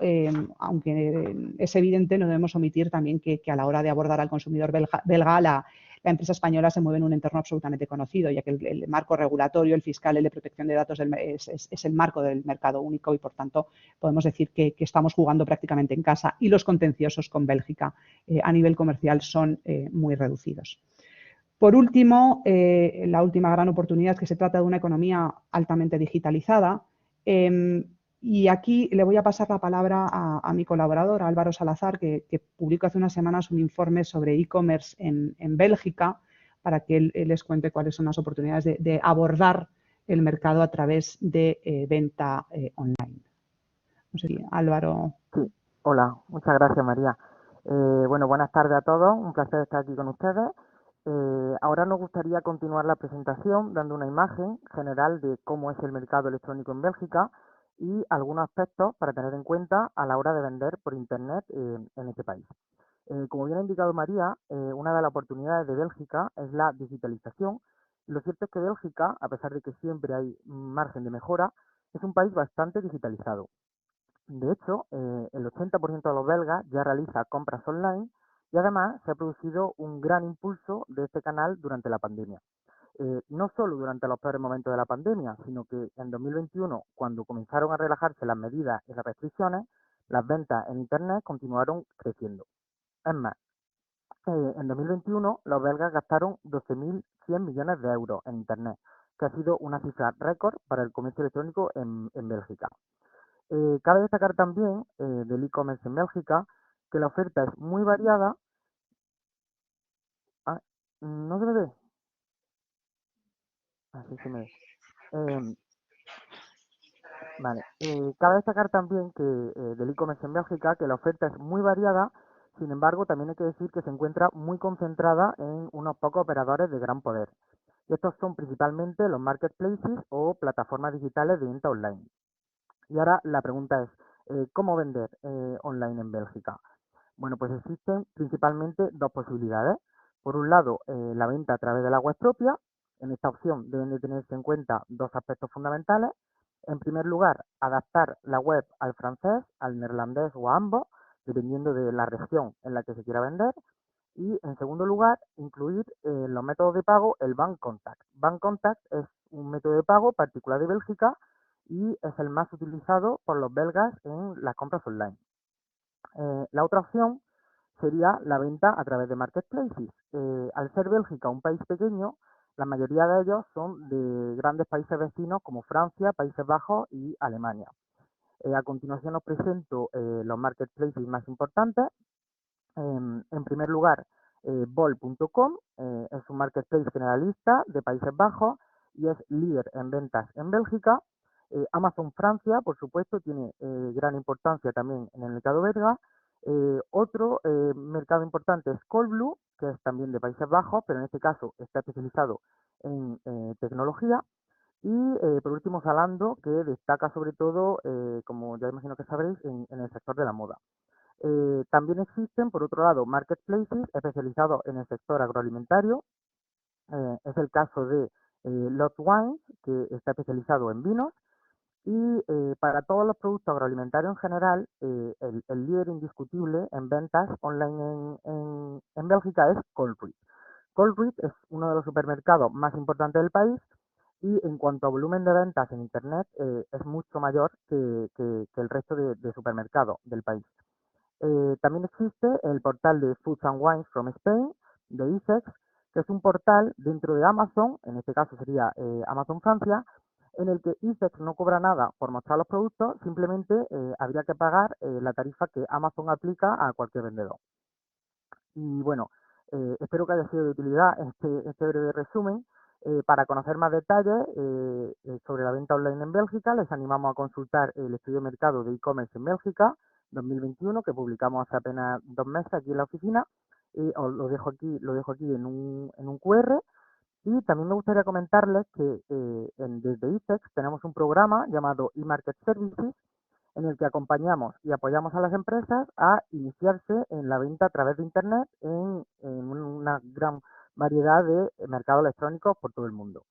aunque es evidente, no debemos omitir también que a la hora de abordar al consumidor belga, la empresa española se mueve en un entorno absolutamente conocido, ya que el marco regulatorio, el fiscal, el de protección de datos es el marco del mercado único y, por tanto, podemos decir que estamos jugando prácticamente en casa y los contenciosos con Bélgica a nivel comercial son muy reducidos. Por último, la última gran oportunidad es que se trata de una economía altamente digitalizada. Y aquí le voy a pasar la palabra a mi colaborador, a Álvaro Salazar, que publicó hace unas semanas un informe sobre e-commerce en Bélgica, para que él les cuente cuáles son las oportunidades de abordar el mercado a través de venta online. No sé, Álvaro.
Sí, hola, muchas gracias, María. Bueno, buenas tardes a todos, un placer estar aquí con ustedes. Ahora nos gustaría continuar la presentación dando una imagen general de cómo es el mercado electrónico en Bélgica y algunos aspectos para tener en cuenta a la hora de vender por Internet en este país. Como bien ha indicado María, una de las oportunidades de Bélgica es la digitalización. Lo cierto es que Bélgica, a pesar de que siempre hay margen de mejora, es un país bastante digitalizado. De hecho, el 80% de los belgas ya realiza compras online y además se ha producido un gran impulso de este canal durante la pandemia. No solo durante los peores momentos de la pandemia, sino que en 2021, cuando comenzaron a relajarse las medidas y las restricciones, las ventas en Internet continuaron creciendo. Es más, en 2021 los belgas gastaron 12.100 millones de euros en Internet, que ha sido una cifra récord para el comercio electrónico en Bélgica. Cabe destacar también del e-commerce en Bélgica que la oferta es muy variada. Ah, ¿no se me ve? Así se me ve. Vale. Cabe destacar también que del e-commerce en Bélgica que la oferta es muy variada, sin embargo también hay que decir que se encuentra muy concentrada en unos pocos operadores de gran poder. Y estos son principalmente los marketplaces o plataformas digitales de venta online. Y ahora la pregunta es, ¿cómo vender online en Bélgica? Bueno, pues existen principalmente dos posibilidades. Por un lado, la venta a través de la web propia. En esta opción deben de tenerse en cuenta dos aspectos fundamentales. En primer lugar, adaptar la web al francés, al neerlandés o a ambos, dependiendo de la región en la que se quiera vender. Y en segundo lugar, incluir en los métodos de pago el Bank Contact. Bank Contact es un método de pago particular de Bélgica y es el más utilizado por los belgas en las compras online. La otra opción sería la venta a través de marketplaces. Al ser Bélgica un país pequeño, la mayoría de ellos son de grandes países vecinos como Francia, Países Bajos y Alemania. A continuación os presento los marketplaces más importantes. En primer lugar, bol.com es un marketplace generalista de Países Bajos y es líder en ventas en Bélgica. Amazon Francia, por supuesto, tiene gran importancia también en el mercado belga. Otro mercado importante es Coolblue, que es también de Países Bajos, pero en este caso está especializado en tecnología. Y por último, Zalando, que destaca sobre todo, como ya imagino que sabréis, en el sector de la moda. También existen, por otro lado, marketplaces especializados en el sector agroalimentario. Es el caso de Lot Wines, que está especializado en vinos. Y para todos los productos agroalimentarios en general, el líder indiscutible en ventas online en Bélgica es Colruyt. Colruyt es uno de los supermercados más importantes del país y en cuanto a volumen de ventas en Internet es mucho mayor que el resto de supermercados del país. También existe el portal de Foods and Wines from Spain, de ISEX, que es un portal dentro de Amazon, en este caso sería Amazon Francia, en el que ISEX no cobra nada por mostrar los productos, simplemente habría que pagar la tarifa que Amazon aplica a cualquier vendedor. Y bueno, espero que haya sido de utilidad este breve resumen. Para conocer más detalles sobre la venta online en Bélgica, les animamos a consultar el estudio de mercado de e-commerce en Bélgica 2021, que publicamos hace apenas 2 meses aquí en la oficina. Os lo dejo aquí en un QR. Y también me gustaría comentarles que desde ISEX tenemos un programa llamado eMarket Services, en el que acompañamos y apoyamos a las empresas a iniciarse en la venta a través de Internet en una gran variedad de mercados electrónicos por todo el mundo.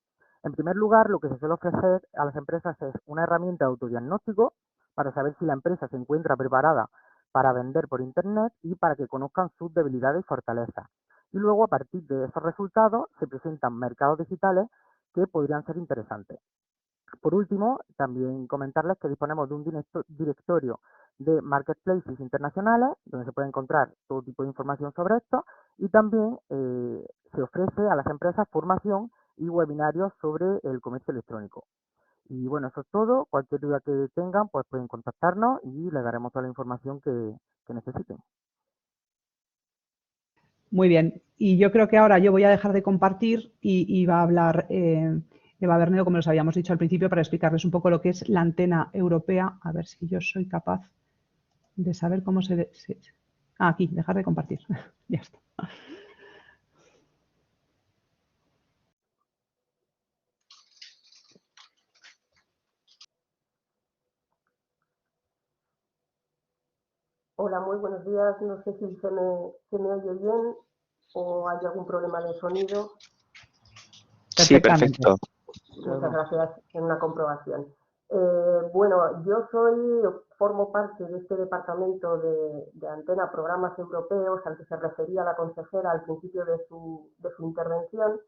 En primer lugar, lo que se suele ofrecer a las empresas es una herramienta de autodiagnóstico para saber si la empresa se encuentra preparada para vender por Internet y para que conozcan sus debilidades y fortalezas. Y luego, a partir de esos resultados, se presentan mercados digitales que podrían ser interesantes. Por último, también comentarles que disponemos de un directorio de marketplaces internacionales donde se puede encontrar todo tipo de información sobre esto y también se ofrece a las empresas formación y webinarios sobre el comercio electrónico. Y bueno, eso es todo. Cualquier duda que tengan, pues pueden contactarnos y les daremos toda la información que necesiten.
Muy bien. Y yo creo que ahora yo voy a dejar de compartir y va a hablar Eva Berneo, como les habíamos dicho al principio, para explicarles un poco lo que es la antena europea. A ver si yo soy capaz de saber cómo se... aquí, dejar de compartir. Ya está.
Hola, muy buenos días. No sé si se me oye bien o hay algún problema de sonido.
Sí, perfecto.
Muchas gracias en una comprobación. Bueno, yo formo parte de este departamento de Antena Programas Europeos al que se refería la consejera al principio de su intervención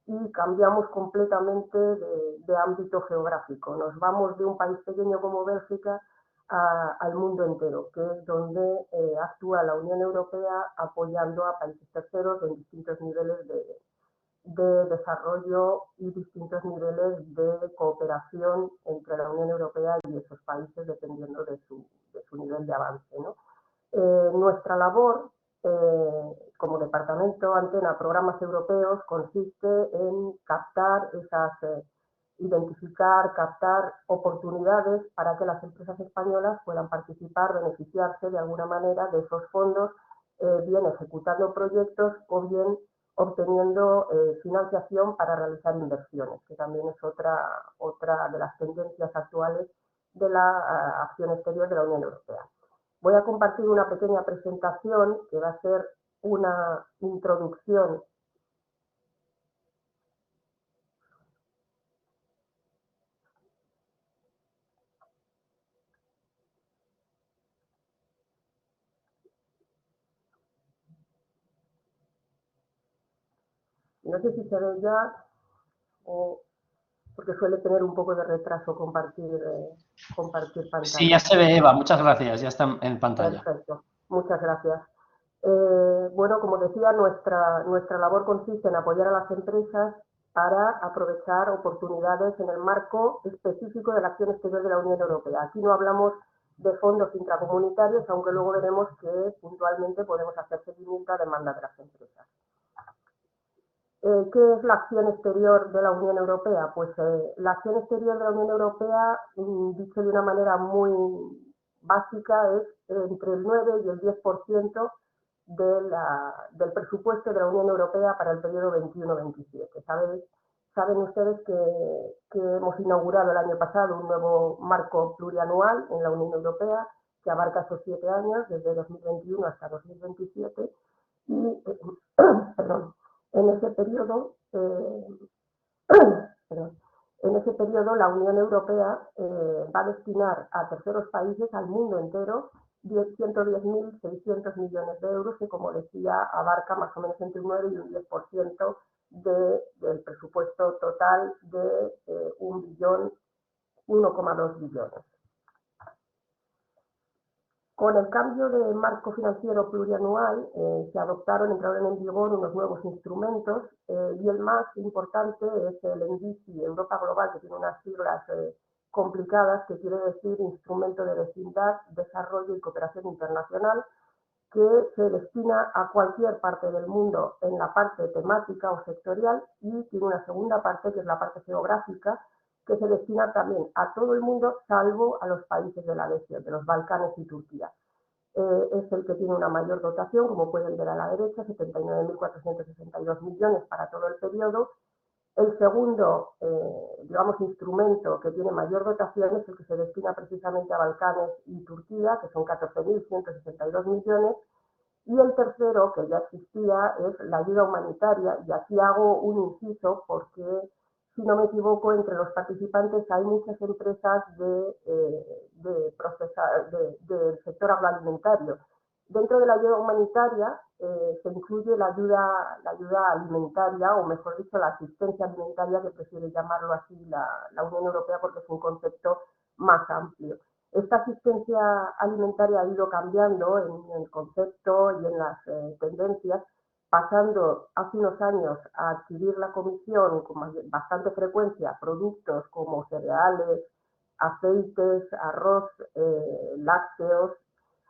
y cambiamos completamente de ámbito geográfico. Nos vamos de un país pequeño como Bélgica al mundo entero, que es donde actúa la Unión Europea apoyando a países terceros en distintos niveles de desarrollo y distintos niveles de cooperación entre la Unión Europea y esos países dependiendo de su nivel de avance, ¿no? Nuestra labor como Departamento Antena Programas Europeos consiste en identificar, captar oportunidades para que las empresas españolas puedan participar, beneficiarse de alguna manera de esos fondos, bien ejecutando proyectos o bien obteniendo financiación para realizar inversiones, que también es otra de las tendencias actuales de la acción exterior de la Unión Europea. Voy a compartir una pequeña presentación que va a ser una introducción. No sé si se ve ya o porque suele tener un poco de retraso compartir pantalla.
Sí, ya se ve, Eva. Muchas gracias. Ya está en pantalla.
Perfecto. Muchas gracias. Bueno, como decía, nuestra labor consiste en apoyar a las empresas para aprovechar oportunidades en el marco específico de la acción exterior de la Unión Europea. Aquí no hablamos de fondos intracomunitarios, aunque luego veremos que puntualmente podemos hacer seguimiento a demanda de las empresas. ¿Qué es la acción exterior de la Unión Europea? Pues la acción exterior de la Unión Europea, dicho de una manera muy básica, es entre el 9 y el 10% del presupuesto de la Unión Europea para el periodo 21-27. Saben ustedes que hemos inaugurado el año pasado un nuevo marco plurianual en la Unión Europea que abarca esos 7 años, desde 2021 hasta 2027, y perdón, en ese periodo, la Unión Europea va a destinar a terceros países, al mundo entero, 110.600 millones de euros, que, como decía, abarca más o menos entre un 9 y un 10% del presupuesto total de 1,2 billones. Con el cambio de marco financiero plurianual entraron en vigor unos nuevos instrumentos y el más importante es el NDICI Europa Global, que tiene unas siglas complicadas, que quiere decir Instrumento de Vecindad, Desarrollo y Cooperación Internacional, que se destina a cualquier parte del mundo en la parte temática o sectorial, y tiene una segunda parte, que es la parte geográfica, que se destina también a todo el mundo, salvo a los países de la región, de los Balcanes y Turquía. Es el que tiene una mayor dotación, como pueden ver a la derecha, 79.462 millones para todo el periodo, El segundo, digamos, instrumento que tiene mayor dotación es el que se destina precisamente a Balcanes y Turquía, que son 14.162 millones. Y el tercero, que ya existía, es la ayuda humanitaria. Y aquí hago un inciso porque, si no me equivoco, entre los participantes hay muchas empresas del sector agroalimentario. Dentro de la ayuda humanitaria se incluye la ayuda alimentaria, o mejor dicho, la asistencia alimentaria, que prefiere llamarlo así la Unión Europea porque es un concepto más amplio. Esta asistencia alimentaria ha ido cambiando en el concepto y en las tendencias, pasando hace unos años a adquirir la Comisión con bastante frecuencia productos como cereales, aceites, arroz, lácteos,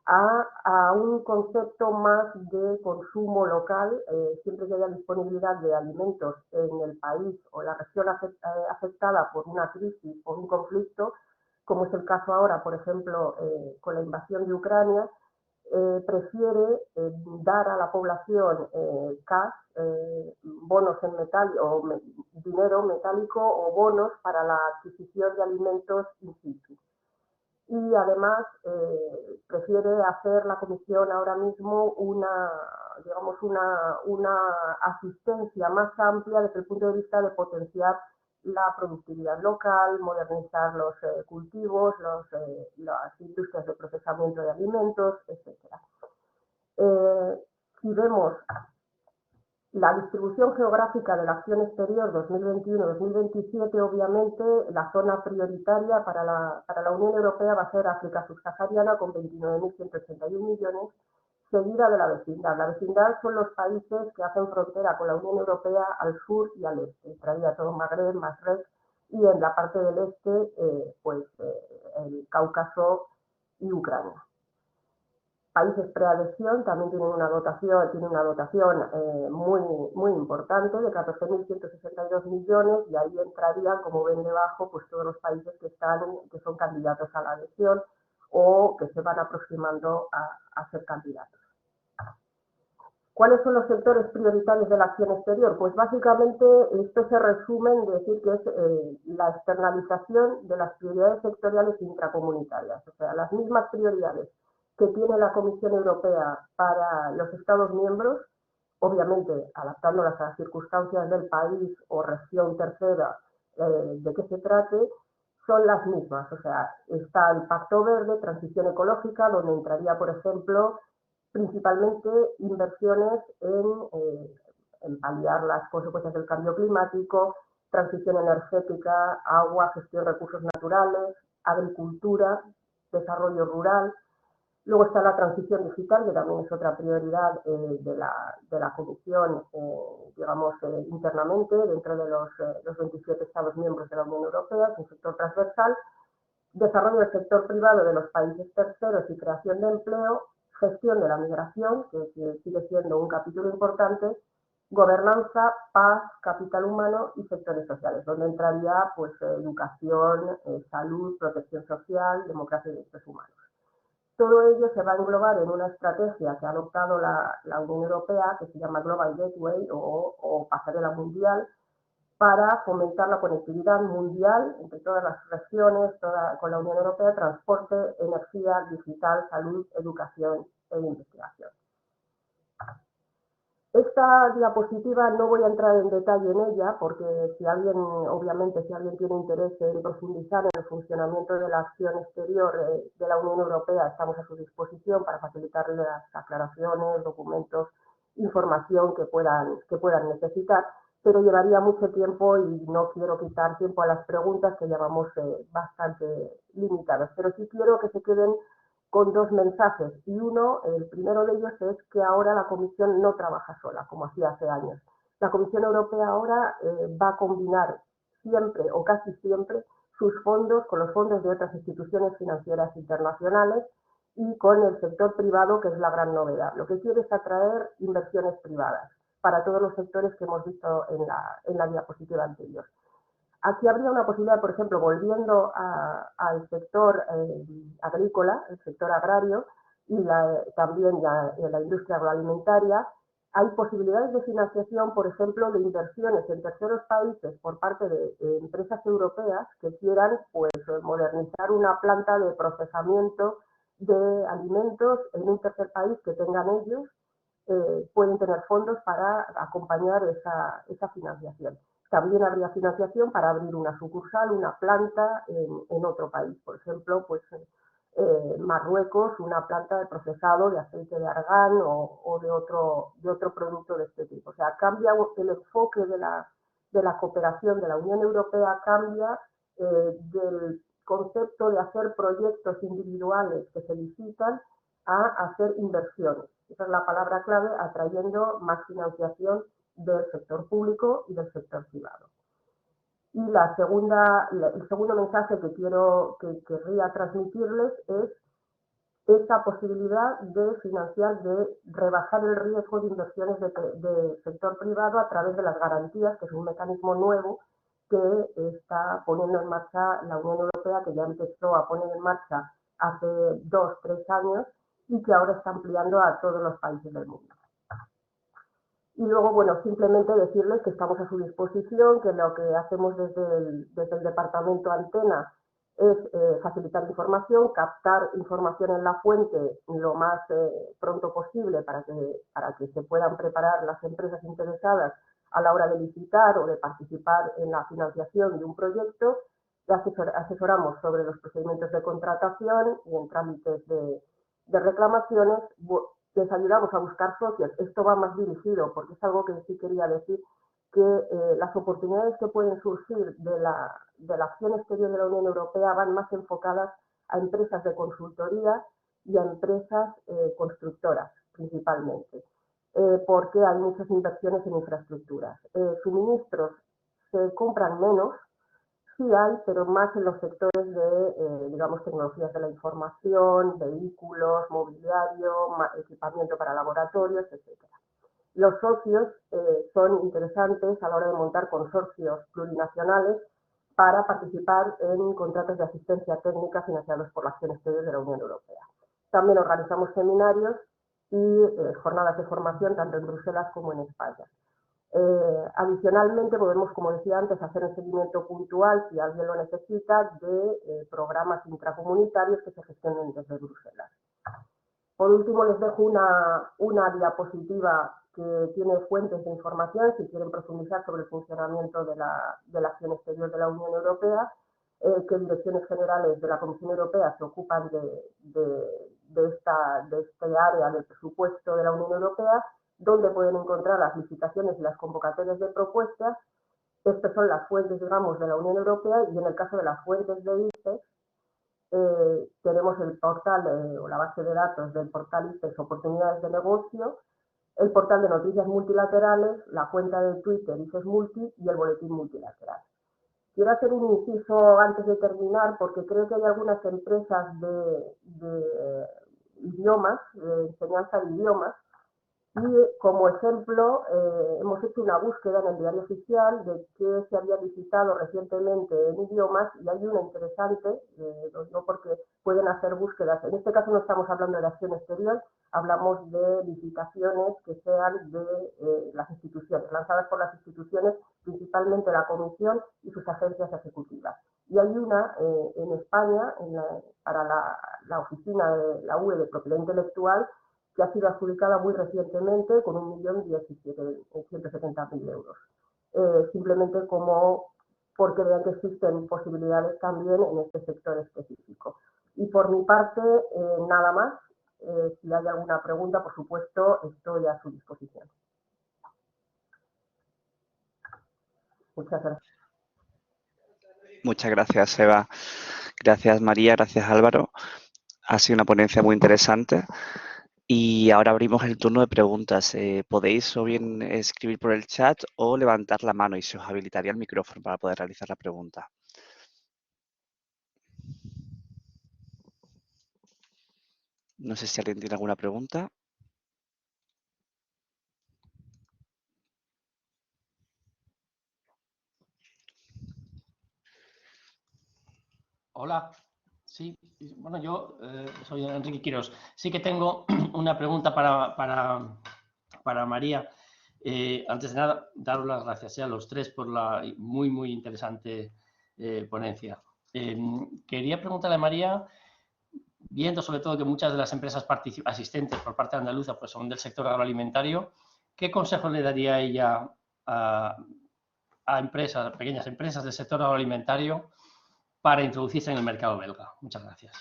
a un concepto más de consumo local, siempre que haya disponibilidad de alimentos en el país o la región afectada por una crisis o un conflicto, como es el caso ahora, por ejemplo, con la invasión de Ucrania, prefiere dar a la población cash, bonos en metal o dinero metálico o bonos para la adquisición de alimentos in situ. Y además prefiere hacer la Comisión ahora mismo una asistencia más amplia desde el punto de vista de potenciar la productividad local, modernizar los cultivos, las industrias de procesamiento de alimentos, etc. Si vemos la distribución geográfica de la acción exterior 2021-2027, obviamente la zona prioritaria para la Unión Europea va a ser África subsahariana con 29.181 millones, seguida de la vecindad. La vecindad son los países que hacen frontera con la Unión Europea al sur y al este, traía todo Magreb, Masrek, y en la parte del este, el Cáucaso y Ucrania. Países preadhesión también tienen una dotación muy importante de 14.162 millones, y ahí entrarían, como ven debajo, pues todos los países que son candidatos a la adhesión o que se van aproximando a ser candidatos. ¿Cuáles son los sectores prioritarios de la acción exterior? Pues básicamente esto se resume en decir que es la externalización de las prioridades sectoriales intracomunitarias, o sea, las mismas prioridades que tiene la Comisión Europea para los Estados miembros, obviamente adaptándolas a las circunstancias del país o región tercera de que se trate, son las mismas. O sea, está el Pacto Verde, transición ecológica, donde entraría, por ejemplo, principalmente inversiones en paliar las consecuencias del cambio climático, transición energética, agua, gestión de recursos naturales, agricultura, desarrollo rural. Luego está la transición digital, que también es otra prioridad de la Comisión, internamente, dentro de los 27 Estados miembros de la Unión Europea, es un sector transversal. Desarrollo del sector privado de los países terceros y creación de empleo, gestión de la migración, que sigue siendo un capítulo importante, gobernanza, paz, capital humano y sectores sociales, donde entraría pues educación, salud, protección social, democracia y derechos humanos. Todo ello se va a englobar en una estrategia que ha adoptado la Unión Europea, que se llama Global Gateway o Pasarela Mundial, para fomentar la conectividad mundial entre todas las regiones, con la Unión Europea, transporte, energía, digital, salud, educación e investigación. Esta diapositiva no voy a entrar en detalle en ella, porque si alguien tiene interés en profundizar en el funcionamiento de la acción exterior de la Unión Europea, estamos a su disposición para facilitarle las aclaraciones, documentos, información que puedan necesitar, pero llevaría mucho tiempo y no quiero quitar tiempo a las preguntas, que llevamos bastante limitadas, pero sí quiero que se queden con dos mensajes, y el primero de ellos es que ahora la Comisión no trabaja sola, como hacía hace años. La Comisión Europea ahora va a combinar siempre o casi siempre sus fondos con los fondos de otras instituciones financieras internacionales y con el sector privado, que es la gran novedad. Lo que quiere es atraer inversiones privadas para todos los sectores que hemos visto en la diapositiva anterior. Aquí habría una posibilidad, por ejemplo, volviendo al sector agrícola, el sector agrario, y también la industria agroalimentaria, Hay posibilidades de financiación, por ejemplo, de inversiones en terceros países por parte de empresas europeas que quieran pues, modernizar una planta de procesamiento de alimentos en un tercer país que tengan ellos. Pueden tener fondos para acompañar esa financiación. También habría financiación para abrir una sucursal, una planta en otro país. Por ejemplo, pues Marruecos, una planta de procesado de aceite de argán o de otro producto de este tipo. O sea, cambia el enfoque de la cooperación de la Unión Europea, cambia del concepto de hacer proyectos individuales que se licitan a hacer inversiones. Esa es la palabra clave, atrayendo más financiación del sector público y del sector privado. Y el segundo mensaje que querría transmitirles es esa posibilidad de financiar, de rebajar el riesgo de inversiones del sector privado a través de las garantías, que es un mecanismo nuevo que está poniendo en marcha la Unión Europea, que ya empezó a poner en marcha hace 2-3 años y que ahora está ampliando a todos los países del mundo. Y luego, bueno, simplemente decirles que estamos a su disposición, que lo que hacemos desde el departamento Antena es facilitar información, captar información en la fuente lo más pronto posible para que se puedan preparar las empresas interesadas a la hora de licitar o de participar en la financiación de un proyecto. Asesoramos sobre los procedimientos de contratación y en trámites de reclamaciones. Les ayudamos a buscar socios. Esto va más dirigido, porque es algo que sí quería decir, que las oportunidades que pueden surgir de la acción exterior de la Unión Europea van más enfocadas a empresas de consultoría y a empresas constructoras, principalmente, porque hay muchas inversiones en infraestructuras. Suministros se compran menos, sí hay, pero más en los sectores de, digamos, tecnologías de la información, vehículos, mobiliario, equipamiento para laboratorios, etc. Los socios son interesantes a la hora de montar consorcios plurinacionales para participar en contratos de asistencia técnica financiados por la acción exterior de la Unión Europea. También organizamos seminarios y jornadas de formación tanto en Bruselas como en España. Adicionalmente podemos, como decía antes, hacer un seguimiento puntual, si alguien lo necesita, de programas intracomunitarios que se gestionen desde Bruselas. Por último, les dejo una diapositiva que tiene fuentes de información, si quieren profundizar sobre el funcionamiento de la acción exterior de la Unión Europea, qué direcciones generales de la Comisión Europea se ocupan de este área del presupuesto de la Unión Europea, donde pueden encontrar las licitaciones y las convocatorias de propuestas. Estas son las fuentes, digamos, de la Unión Europea, y en el caso de las fuentes de ICEX, tenemos el portal o la base de datos del portal ICEX Oportunidades de Negocio, el portal de noticias multilaterales, la cuenta de Twitter ICEX Multi y el boletín multilateral. Quiero hacer un inciso antes de terminar, porque creo que hay algunas empresas de idiomas, de enseñanza de idiomas, y como ejemplo hemos hecho una búsqueda en el diario oficial de qué se había visitado recientemente en idiomas, y hay una interesante, no porque pueden hacer búsquedas. En este caso no estamos hablando de acción exterior, hablamos de licitaciones que sean de las instituciones, lanzadas por las instituciones, principalmente la Comisión y sus agencias ejecutivas. Y hay una en España, para la oficina de la UE de propiedad intelectual, que ha sido adjudicada muy recientemente con 1.017.170.000 euros. Simplemente porque vean que existen posibilidades también en este sector específico. Y por mi parte, nada más. Si hay alguna pregunta, por supuesto, estoy a su disposición. Muchas gracias.
Muchas gracias, Eva. Gracias, María. Gracias, Álvaro. Ha sido una ponencia muy interesante. Y ahora abrimos el turno de preguntas. Podéis o bien escribir por el chat o levantar la mano y se os habilitaría el micrófono para poder realizar la pregunta. No sé si alguien tiene alguna pregunta.
Hola. Sí, bueno, yo soy Enrique Quirós. Sí que tengo una pregunta para para María. Antes de nada, daros las gracias a los tres por la muy interesante ponencia. Quería preguntarle a María, viendo sobre todo que muchas de las empresas asistentes por parte andaluza pues son del sector agroalimentario, ¿qué consejo le daría a ella a empresas, pequeñas empresas del sector agroalimentario para introducirse en el mercado belga? Muchas gracias.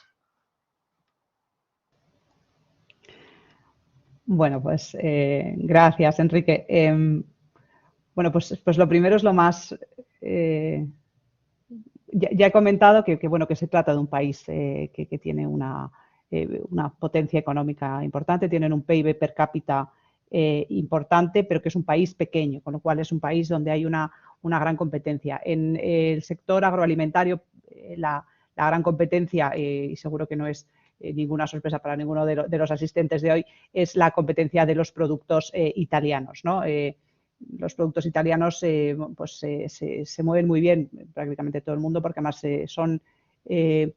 Bueno, pues gracias, Enrique. Bueno, pues lo primero es lo más... ya he comentado que se trata de un país que tiene una potencia económica importante, tienen un PIB per cápita importante, pero que es un país pequeño, con lo cual es un país donde hay una gran competencia. En el sector agroalimentario, la gran competencia, y seguro que no es ninguna sorpresa para ninguno de los asistentes de hoy, es la competencia de los productos italianos, ¿no? Los productos italianos se mueven muy bien prácticamente todo el mundo porque además son de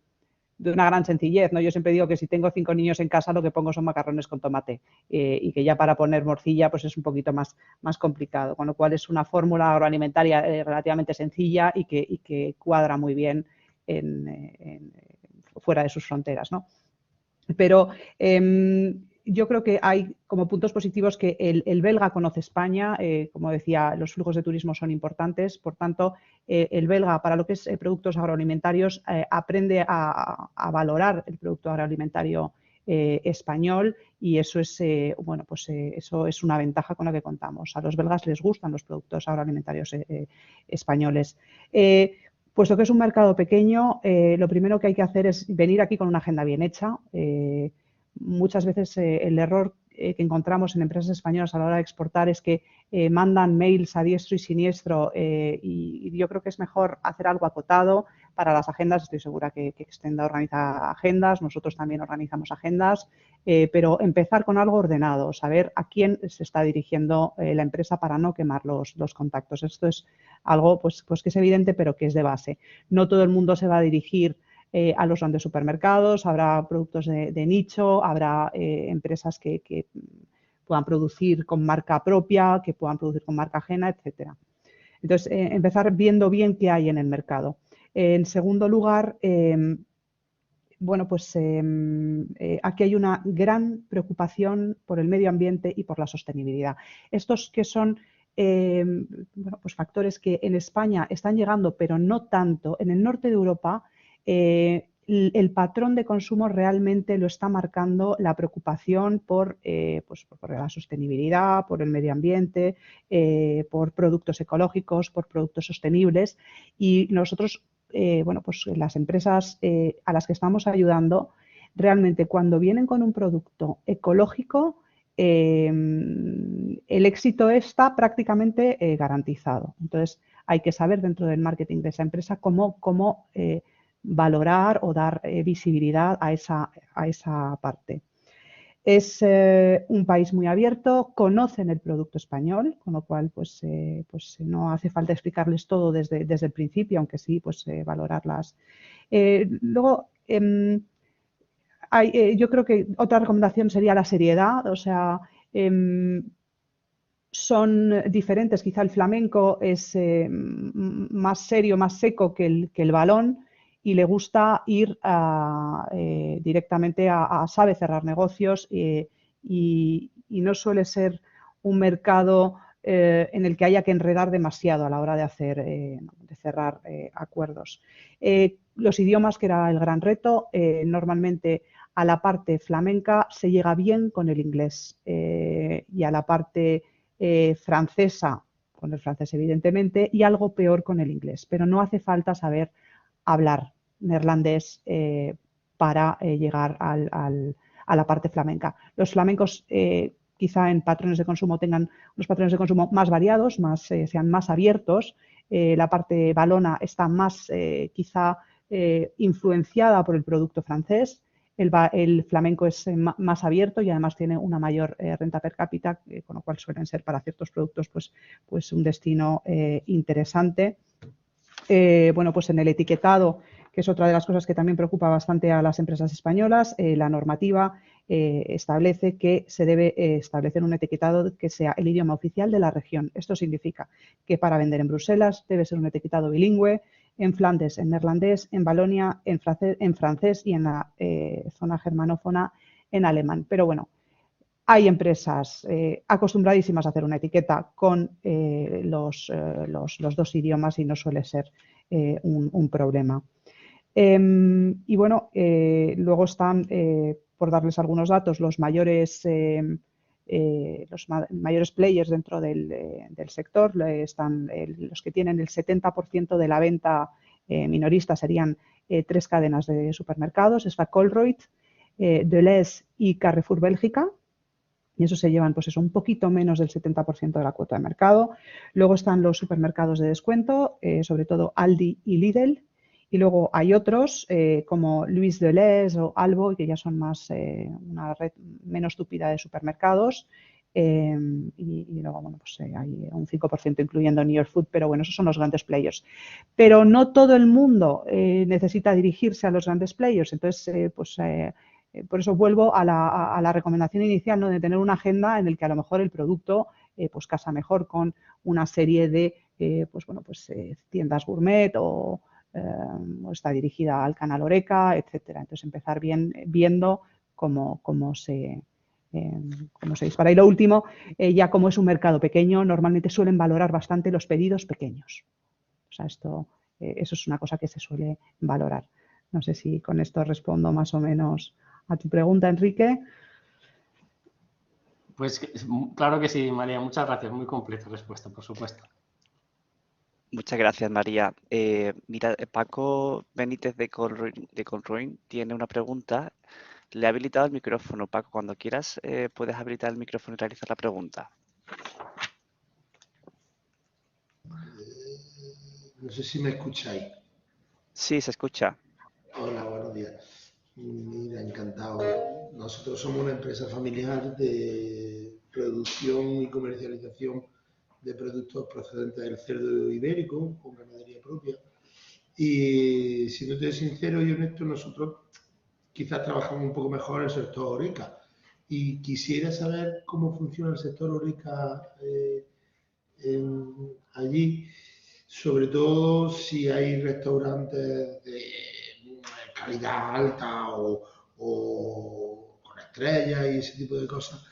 una gran sencillez, ¿no? Yo siempre digo que si tengo 5 niños en casa lo que pongo son macarrones con tomate y que ya para poner morcilla pues es un poquito más complicado, con lo cual es una fórmula agroalimentaria relativamente sencilla y que cuadra muy bien fuera de sus fronteras, ¿no? Pero yo creo que hay como puntos positivos que el belga conoce España, como decía, los flujos de turismo son importantes, por tanto, el belga para lo que es productos agroalimentarios aprende a valorar el producto agroalimentario español y eso es, eso es una ventaja con la que contamos. A los belgas les gustan los productos agroalimentarios españoles. Puesto que es un mercado pequeño, lo primero que hay que hacer es venir aquí con una agenda bien hecha. Muchas veces el error que encontramos en empresas españolas a la hora de exportar es que mandan mails a diestro y siniestro y yo creo que es mejor hacer algo acotado para las agendas. Estoy segura que Extenda organiza agendas, nosotros también organizamos agendas, pero empezar con algo ordenado, saber a quién se está dirigiendo la empresa para no quemar los contactos. Esto es algo pues que es evidente, pero que es de base. No todo el mundo se va a dirigir a los grandes supermercados, habrá productos de nicho, habrá empresas que puedan producir con marca propia, que puedan producir con marca ajena, etcétera. Entonces, empezar viendo bien qué hay en el mercado. En segundo lugar, aquí hay una gran preocupación por el medio ambiente y por la sostenibilidad. Estos que son factores que en España están llegando, pero no tanto. En el norte de Europa, el patrón de consumo realmente lo está marcando la preocupación por la sostenibilidad, por el medio ambiente, por productos ecológicos, por productos sostenibles y nosotros, las empresas a las que estamos ayudando, realmente cuando vienen con un producto ecológico, el éxito está prácticamente garantizado. Entonces, hay que saber dentro del marketing de esa empresa cómo valorar o dar visibilidad a esa parte. Es un país muy abierto, conocen el producto español, con lo cual no hace falta explicarles todo desde el principio, aunque sí valorarlas. Luego, yo creo que otra recomendación sería la seriedad, o sea, son diferentes. Quizá el flamenco es más serio, más seco que el valón y le gusta ir directamente sabe cerrar negocios y no suele ser un mercado en el que haya que enredar demasiado a la hora de cerrar acuerdos. Los idiomas, que era el gran reto, normalmente a la parte flamenca se llega bien con el inglés y a la parte francesa, con el francés evidentemente, y algo peor con el inglés, pero no hace falta saber hablar neerlandés para llegar a la parte flamenca. Los flamencos quizá en patrones de consumo tengan unos patrones de consumo más variados, sean más abiertos. La parte valona está más quizá influenciada por el producto francés. El flamenco es más abierto y además tiene una mayor renta per cápita, con lo cual suelen ser para ciertos productos pues un destino interesante. En el etiquetado, que es otra de las cosas que también preocupa bastante a las empresas españolas, la normativa establece que se debe establecer un etiquetado que sea el idioma oficial de la región. Esto significa que para vender en Bruselas debe ser un etiquetado bilingüe, en Flandes en neerlandés, en Valonia en francés y en la zona germanófona en alemán. Pero bueno, hay empresas acostumbradísimas a hacer una etiqueta con los dos idiomas y no suele ser un problema. Y bueno, luego están, por darles algunos datos, los mayores players dentro del sector. Están los que tienen el 70% de la venta minorista, serían 3 cadenas de supermercados. Está Colruyt, Delhaize y Carrefour Bélgica. Y eso se llevan, pues eso, un poquito menos del 70% de la cuota de mercado. Luego están los supermercados de descuento, sobre todo Aldi y Lidl. Y luego hay otros como Louis Delhaize o Albo, que ya son más una red menos tupida de supermercados. Y luego, bueno, pues hay un 5% incluyendo New York Food, pero bueno, esos son los grandes players. Pero no todo el mundo necesita dirigirse a los grandes players. Entonces, por eso vuelvo a la recomendación inicial, ¿no? De tener una agenda en la que a lo mejor el producto pues casa mejor con una serie de tiendas gourmet o está dirigida al canal Horeca, etcétera. Entonces empezar viendo cómo se dispara. Y lo último, ya como es un mercado pequeño, normalmente suelen valorar bastante los pedidos pequeños. O sea, eso es una cosa que se suele valorar. No sé si con esto respondo más o menos a tu pregunta, Enrique.
Pues claro que sí, María. Muchas gracias. Muy completa respuesta, por supuesto.
Muchas gracias, María. Mira, Paco Benítez de Colruyt tiene una pregunta. Le he habilitado el micrófono. Paco, cuando quieras puedes habilitar el micrófono y realizar la pregunta.
No sé si me escucháis.
Sí, se escucha.
Hola, buenos días. Mira, encantado. Nosotros somos una empresa familiar de producción y comercialización de productos procedentes del cerdo ibérico, con ganadería propia. Y siéndote sincero y honesto, nosotros quizás trabajamos un poco mejor en el sector Horeca. Y quisiera saber cómo funciona el sector Horeca allí, sobre todo si hay restaurantes de calidad alta o con estrellas y ese tipo de cosas.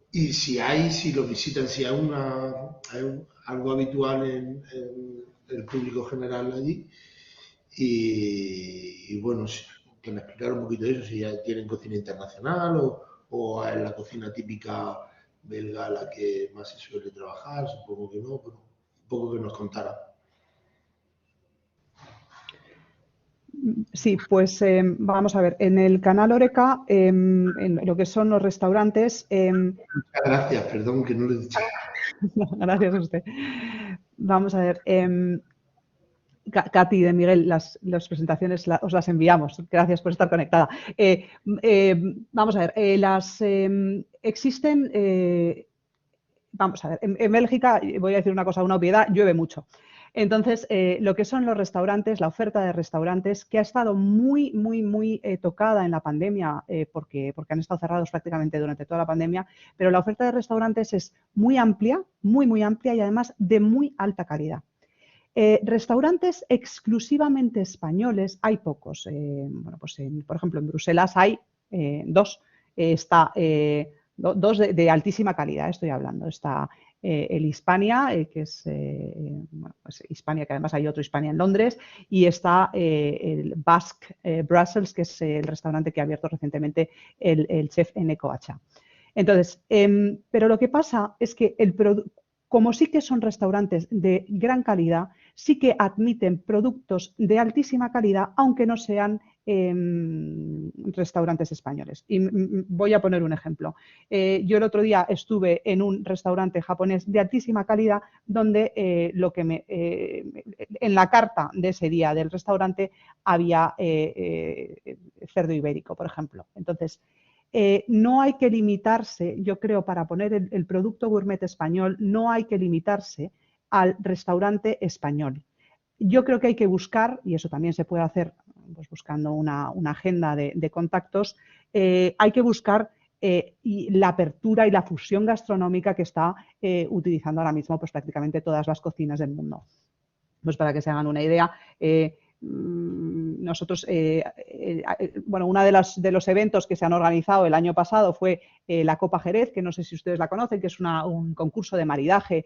Y si lo visitan, si hay algo habitual en el público general allí. Y bueno, que me explicara un poquito eso, si ya tienen cocina internacional o es la cocina típica belga la que más se suele trabajar, supongo que no, pero un poco que nos contara.
Sí, pues vamos a ver, en el canal Horeca, en lo que son los restaurantes...
Muchas gracias, perdón que no lo he dicho.
Gracias a usted. Vamos a ver, Katy de Miguel, las presentaciones os las enviamos. Gracias por estar conectada. Vamos a ver, existen... vamos a ver, en Bélgica, voy a decir una cosa, una obviedad, llueve mucho. Entonces, lo que son los restaurantes, la oferta de restaurantes, que ha estado muy tocada en la pandemia, porque han estado cerrados prácticamente durante toda la pandemia, pero la oferta de restaurantes es muy amplia y además de muy alta calidad. Restaurantes exclusivamente españoles hay pocos. Por ejemplo, en Bruselas hay 2. Está... dos de altísima calidad, estoy hablando. Está el Hispania, que es pues Hispania, que además hay otro Hispania en Londres, y está el Basque Brussels, que es el restaurante que ha abierto recientemente el chef Eneko Acha. Entonces, pero lo que pasa es que como sí que son restaurantes de gran calidad, sí que admiten productos de altísima calidad, aunque no sean restaurantes españoles. Y voy a poner un ejemplo. Yo el otro día estuve en un restaurante japonés de altísima calidad donde en la carta de ese día del restaurante había cerdo ibérico, por ejemplo. Entonces, no hay que limitarse, yo creo, para poner el producto gourmet español, no hay que limitarse al restaurante español. Yo creo que hay que buscar, y eso también se puede hacer pues buscando una agenda de contactos, hay que buscar y la apertura y la fusión gastronómica que está utilizando ahora mismo pues, prácticamente todas las cocinas del mundo. Pues para que se hagan una idea, nosotros, bueno, uno de los eventos que se han organizado el año pasado fue la Copa Jerez, que no sé si ustedes la conocen, que es un concurso de maridaje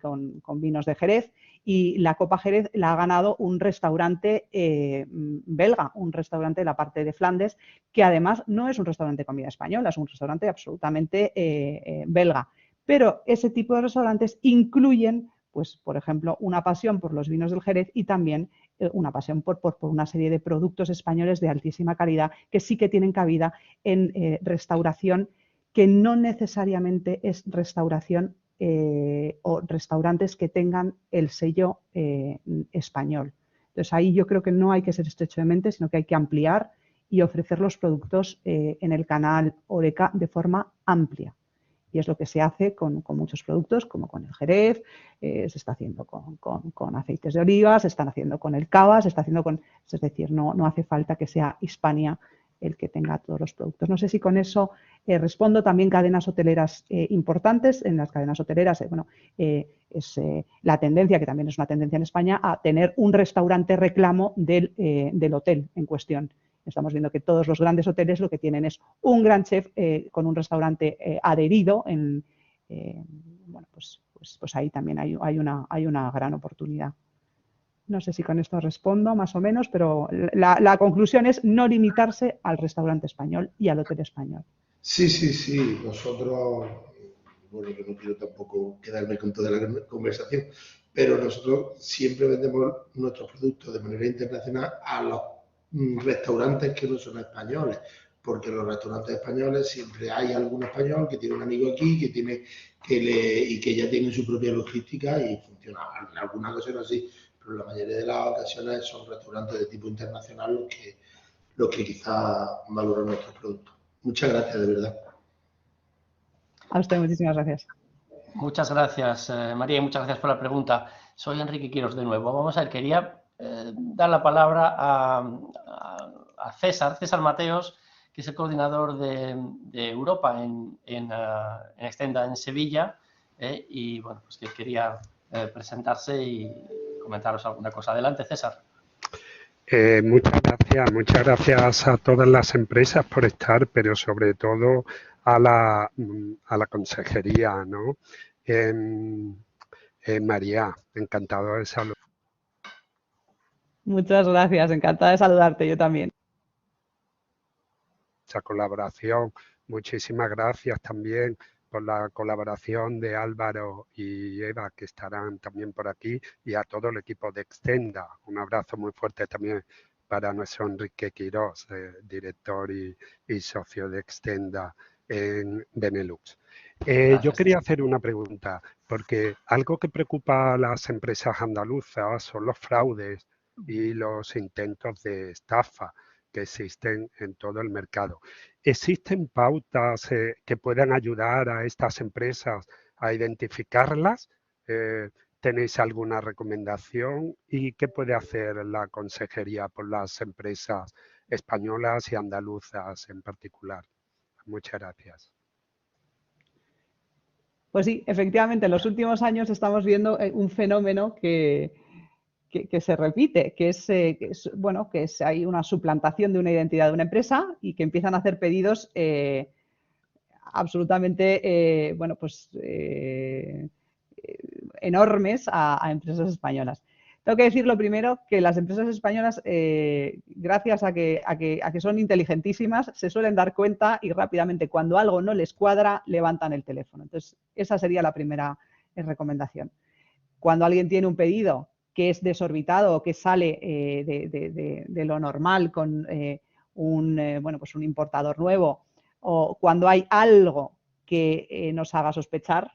con vinos de Jerez, y la Copa Jerez la ha ganado un restaurante belga, un restaurante de la parte de Flandes, que además no es un restaurante de comida española, es un restaurante absolutamente belga. Pero ese tipo de restaurantes incluyen, pues, por ejemplo, una pasión por los vinos del Jerez y también una pasión por una serie de productos españoles de altísima calidad que sí que tienen cabida en restauración, que no necesariamente es restauración o restaurantes que tengan el sello español. Entonces, ahí yo creo que no hay que ser estrecho de mente, sino que hay que ampliar y ofrecer los productos en el canal Horeca de forma amplia. Y es lo que se hace con muchos productos, como con el Jerez, se está haciendo con aceites de oliva, se están haciendo con el cava, se está haciendo con... Es decir, no hace falta que sea Hispania el que tenga todos los productos. No sé si con eso respondo. También cadenas hoteleras importantes. En las cadenas hoteleras, es la tendencia, que también es una tendencia en España, a tener un restaurante reclamo del hotel en cuestión. Estamos viendo que todos los grandes hoteles lo que tienen es un gran chef con un restaurante adherido. Bueno, pues ahí también hay una gran oportunidad. No sé si con esto respondo más o menos, pero la conclusión es no limitarse al restaurante español y al hotel español.
Sí. Nosotros, bueno, yo no quiero tampoco quedarme con toda la conversación, pero nosotros siempre vendemos nuestros productos de manera internacional a los restaurantes que no son españoles, porque en los restaurantes españoles siempre hay algún español que tiene un amigo aquí, y que ya tiene su propia logística y funciona. En algunas ocasiones sí, pero en la mayoría de las ocasiones son restaurantes de tipo internacional los que quizás valoran nuestros productos. Muchas gracias, de verdad.
A usted, muchísimas gracias.
Muchas gracias, María, y muchas gracias por la pregunta. Soy Enrique Quirós de nuevo. Vamos a ver, quería dar la palabra a César Mateos, que es el coordinador de Europa en Extenda en Sevilla, y bueno, pues que quería presentarse y comentaros alguna cosa. Adelante, César.
Muchas gracias a todas las empresas por estar, pero sobre todo a la consejería, ¿no? María, encantado de saludarte.
Muchas gracias, encantada de saludarte, yo también.
Esa colaboración, muchísimas gracias también por la colaboración de Álvaro y Eva, que estarán también por aquí, y a todo el equipo de Extenda. Un abrazo muy fuerte también para nuestro Enrique Quirós, director y socio de Extenda en Benelux. Yo quería hacer una pregunta, porque algo que preocupa a las empresas andaluzas son los fraudes y los intentos de estafa que existen en todo el mercado. ¿Existen pautas que puedan ayudar a estas empresas a identificarlas? ¿Tenéis alguna recomendación? ¿Y qué puede hacer la consejería por las empresas españolas y andaluzas en particular? Muchas gracias.
Pues sí, efectivamente, en los últimos años estamos viendo un fenómeno que se repite, que es hay una suplantación de una identidad de una empresa y que empiezan a hacer pedidos absolutamente enormes a empresas españolas. Tengo que decir lo primero, que las empresas españolas, gracias a que son inteligentísimas, se suelen dar cuenta y rápidamente, cuando algo no les cuadra, levantan el teléfono. Entonces, esa sería la primera recomendación. Cuando alguien tiene un pedido que es desorbitado o que sale de lo normal con un importador nuevo, o cuando hay algo que nos haga sospechar,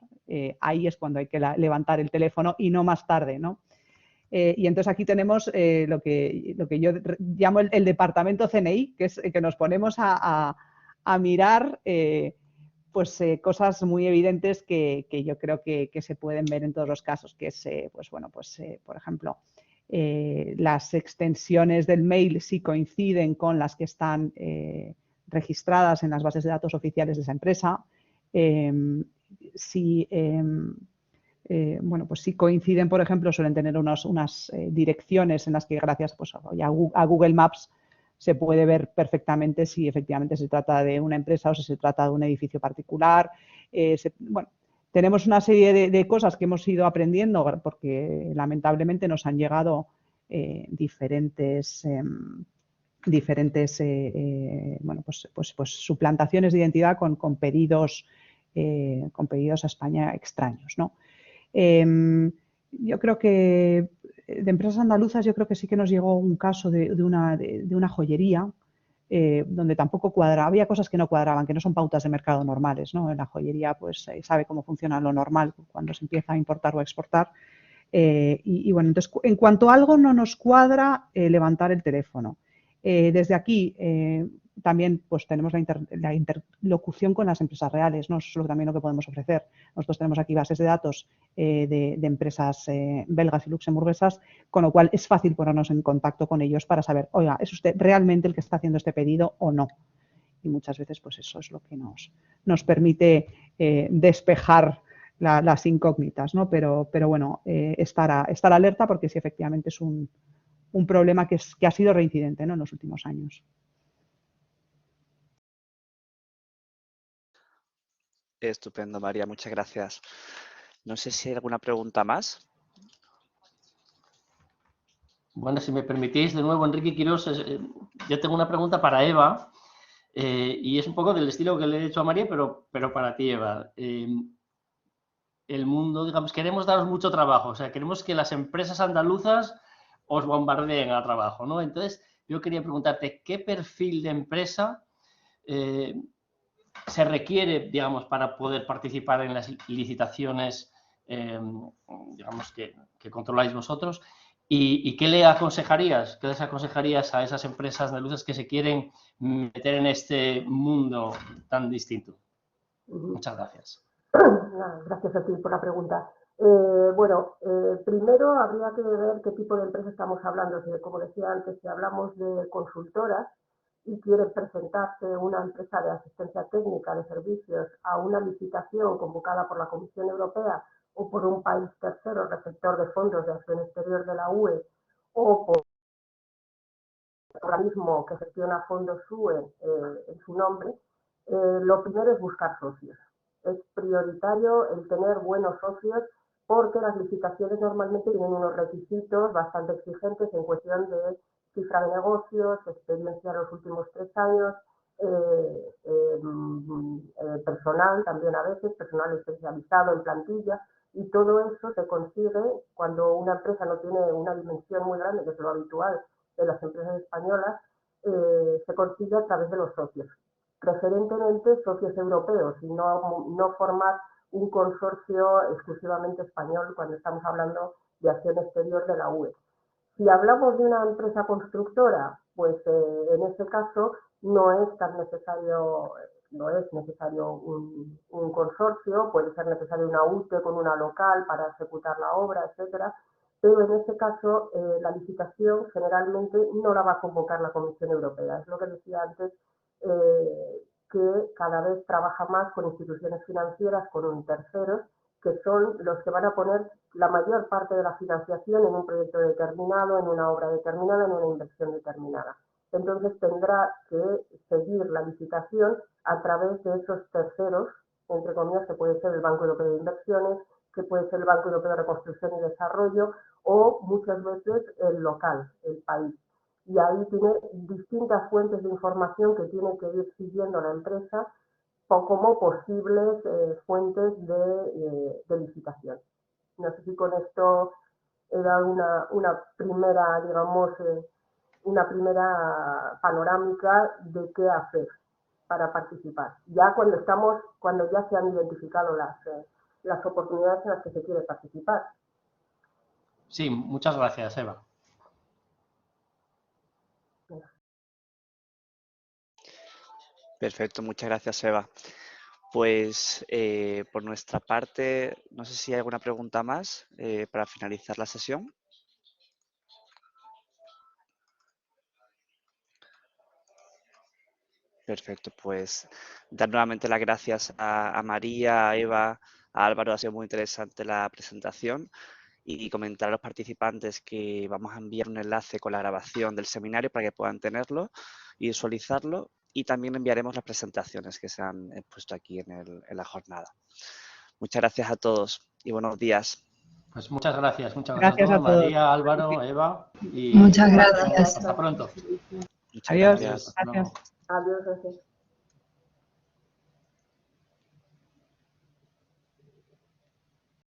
ahí es cuando hay que levantar el teléfono y no más tarde, ¿no? Y entonces aquí tenemos lo que yo llamo el departamento CNI, que es que nos ponemos a mirar cosas muy evidentes que yo creo que se pueden ver en todos los casos, que es, por ejemplo, las extensiones del mail sí coinciden con las que están registradas en las bases de datos oficiales de esa empresa. Bueno, pues si coinciden, por ejemplo, suelen tener unas direcciones en las que gracias pues, a Google Maps se puede ver perfectamente si efectivamente se trata de una empresa o si se trata de un edificio particular. Bueno, tenemos una serie de cosas que hemos ido aprendiendo porque lamentablemente nos han llegado diferentes bueno, pues suplantaciones de identidad con pedidos a España extraños, ¿no? Yo creo que de empresas andaluzas yo creo que sí que nos llegó un caso de una joyería donde tampoco cuadraba, había cosas que no cuadraban, que no son pautas de mercado normales, ¿no? En la joyería pues sabe cómo funciona lo normal cuando se empieza a importar o a exportar. Y bueno, entonces en cuanto a algo no nos cuadra, levantar el teléfono. Desde aquí también pues tenemos la interlocución con las empresas reales, ¿no? Eso es también lo que podemos ofrecer. Nosotros tenemos aquí bases de datos de empresas belgas y luxemburguesas, con lo cual es fácil ponernos en contacto con ellos para saber, oiga, ¿es usted realmente el que está haciendo este pedido o no? Y muchas veces pues eso es lo que nos permite despejar las incógnitas, ¿no? Pero bueno, estar alerta porque sí, efectivamente es un problema que ha sido reincidente, ¿no? En los últimos años.
Estupendo, María, muchas gracias. No sé si hay alguna pregunta más.
Bueno, si me permitís, de nuevo, Enrique Quirós, yo tengo una pregunta para Eva, y es un poco del estilo que le he hecho a María, pero para ti, Eva. El mundo, digamos, queremos daros mucho trabajo, o sea, queremos que las empresas andaluzas os bombardeen a trabajo, ¿no? Entonces, yo quería preguntarte, ¿qué perfil de empresa se requiere, digamos, para poder participar en las licitaciones, digamos, que controláis vosotros? ¿Y qué le aconsejarías? ¿Qué les aconsejarías a esas empresas andaluzas que se quieren meter en este mundo tan distinto? Muchas gracias.
Gracias a ti por la pregunta. Bueno, primero habría que ver qué tipo de empresa estamos hablando. Como decía antes, si hablamos de consultoras y quiere presentarse una empresa de asistencia técnica de servicios a una licitación convocada por la Comisión Europea o por un país tercero receptor de fondos de acción exterior de la UE o por un organismo que gestiona fondos UE en su nombre, lo primero es buscar socios. Es prioritario el tener buenos socios porque las licitaciones normalmente tienen unos requisitos bastante exigentes en cuestión de cifra de negocios, experiencia en los últimos 3 años, personal también a veces, personal especializado en plantilla, y todo eso se consigue cuando una empresa no tiene una dimensión muy grande, que es lo habitual de las empresas españolas, se consigue a través de los socios, preferentemente socios europeos, y no formar un consorcio exclusivamente español cuando estamos hablando de acción exterior de la UE. Si hablamos de una empresa constructora, pues en ese caso no es necesario un consorcio, puede ser necesario una UTE con una local para ejecutar la obra, etcétera, pero en ese caso la licitación generalmente no la va a convocar la Comisión Europea. Es lo que decía antes, que cada vez trabaja más con instituciones financieras, con terceros, que son los que van a poner la mayor parte de la financiación en un proyecto determinado, en una obra determinada, en una inversión determinada. Entonces tendrá que seguir la licitación a través de esos terceros, entre comillas, que puede ser el Banco Europeo de Inversiones, que puede ser el Banco Europeo de Reconstrucción y Desarrollo, o muchas veces el local, el país. Y ahí tiene distintas fuentes de información que tiene que ir siguiendo la empresa como posibles fuentes de licitación. No sé si con esto era una primera, digamos, una primera panorámica de qué hacer para participar. Ya cuando ya se han identificado las oportunidades en las que se quiere participar.
Sí, muchas gracias, Eva.
Perfecto, muchas gracias, Eva. Pues por nuestra parte, no sé si hay alguna pregunta más para finalizar la sesión. Perfecto, pues dar nuevamente las gracias a María, a Eva, a Álvaro. Ha sido muy interesante la presentación y comentar a los participantes que vamos a enviar un enlace con la grabación del seminario para que puedan tenerlo y visualizarlo, y también enviaremos las presentaciones que se han puesto aquí en la jornada. Muchas gracias a todos y buenos días.
Pues muchas gracias a
Gracias a
todos,
todos.
María, Álvaro, Eva, y
Muchas gracias.
hasta pronto.
Muchas
Adiós.
gracias.
Hasta luego.
Gracias.
Adiós, gracias.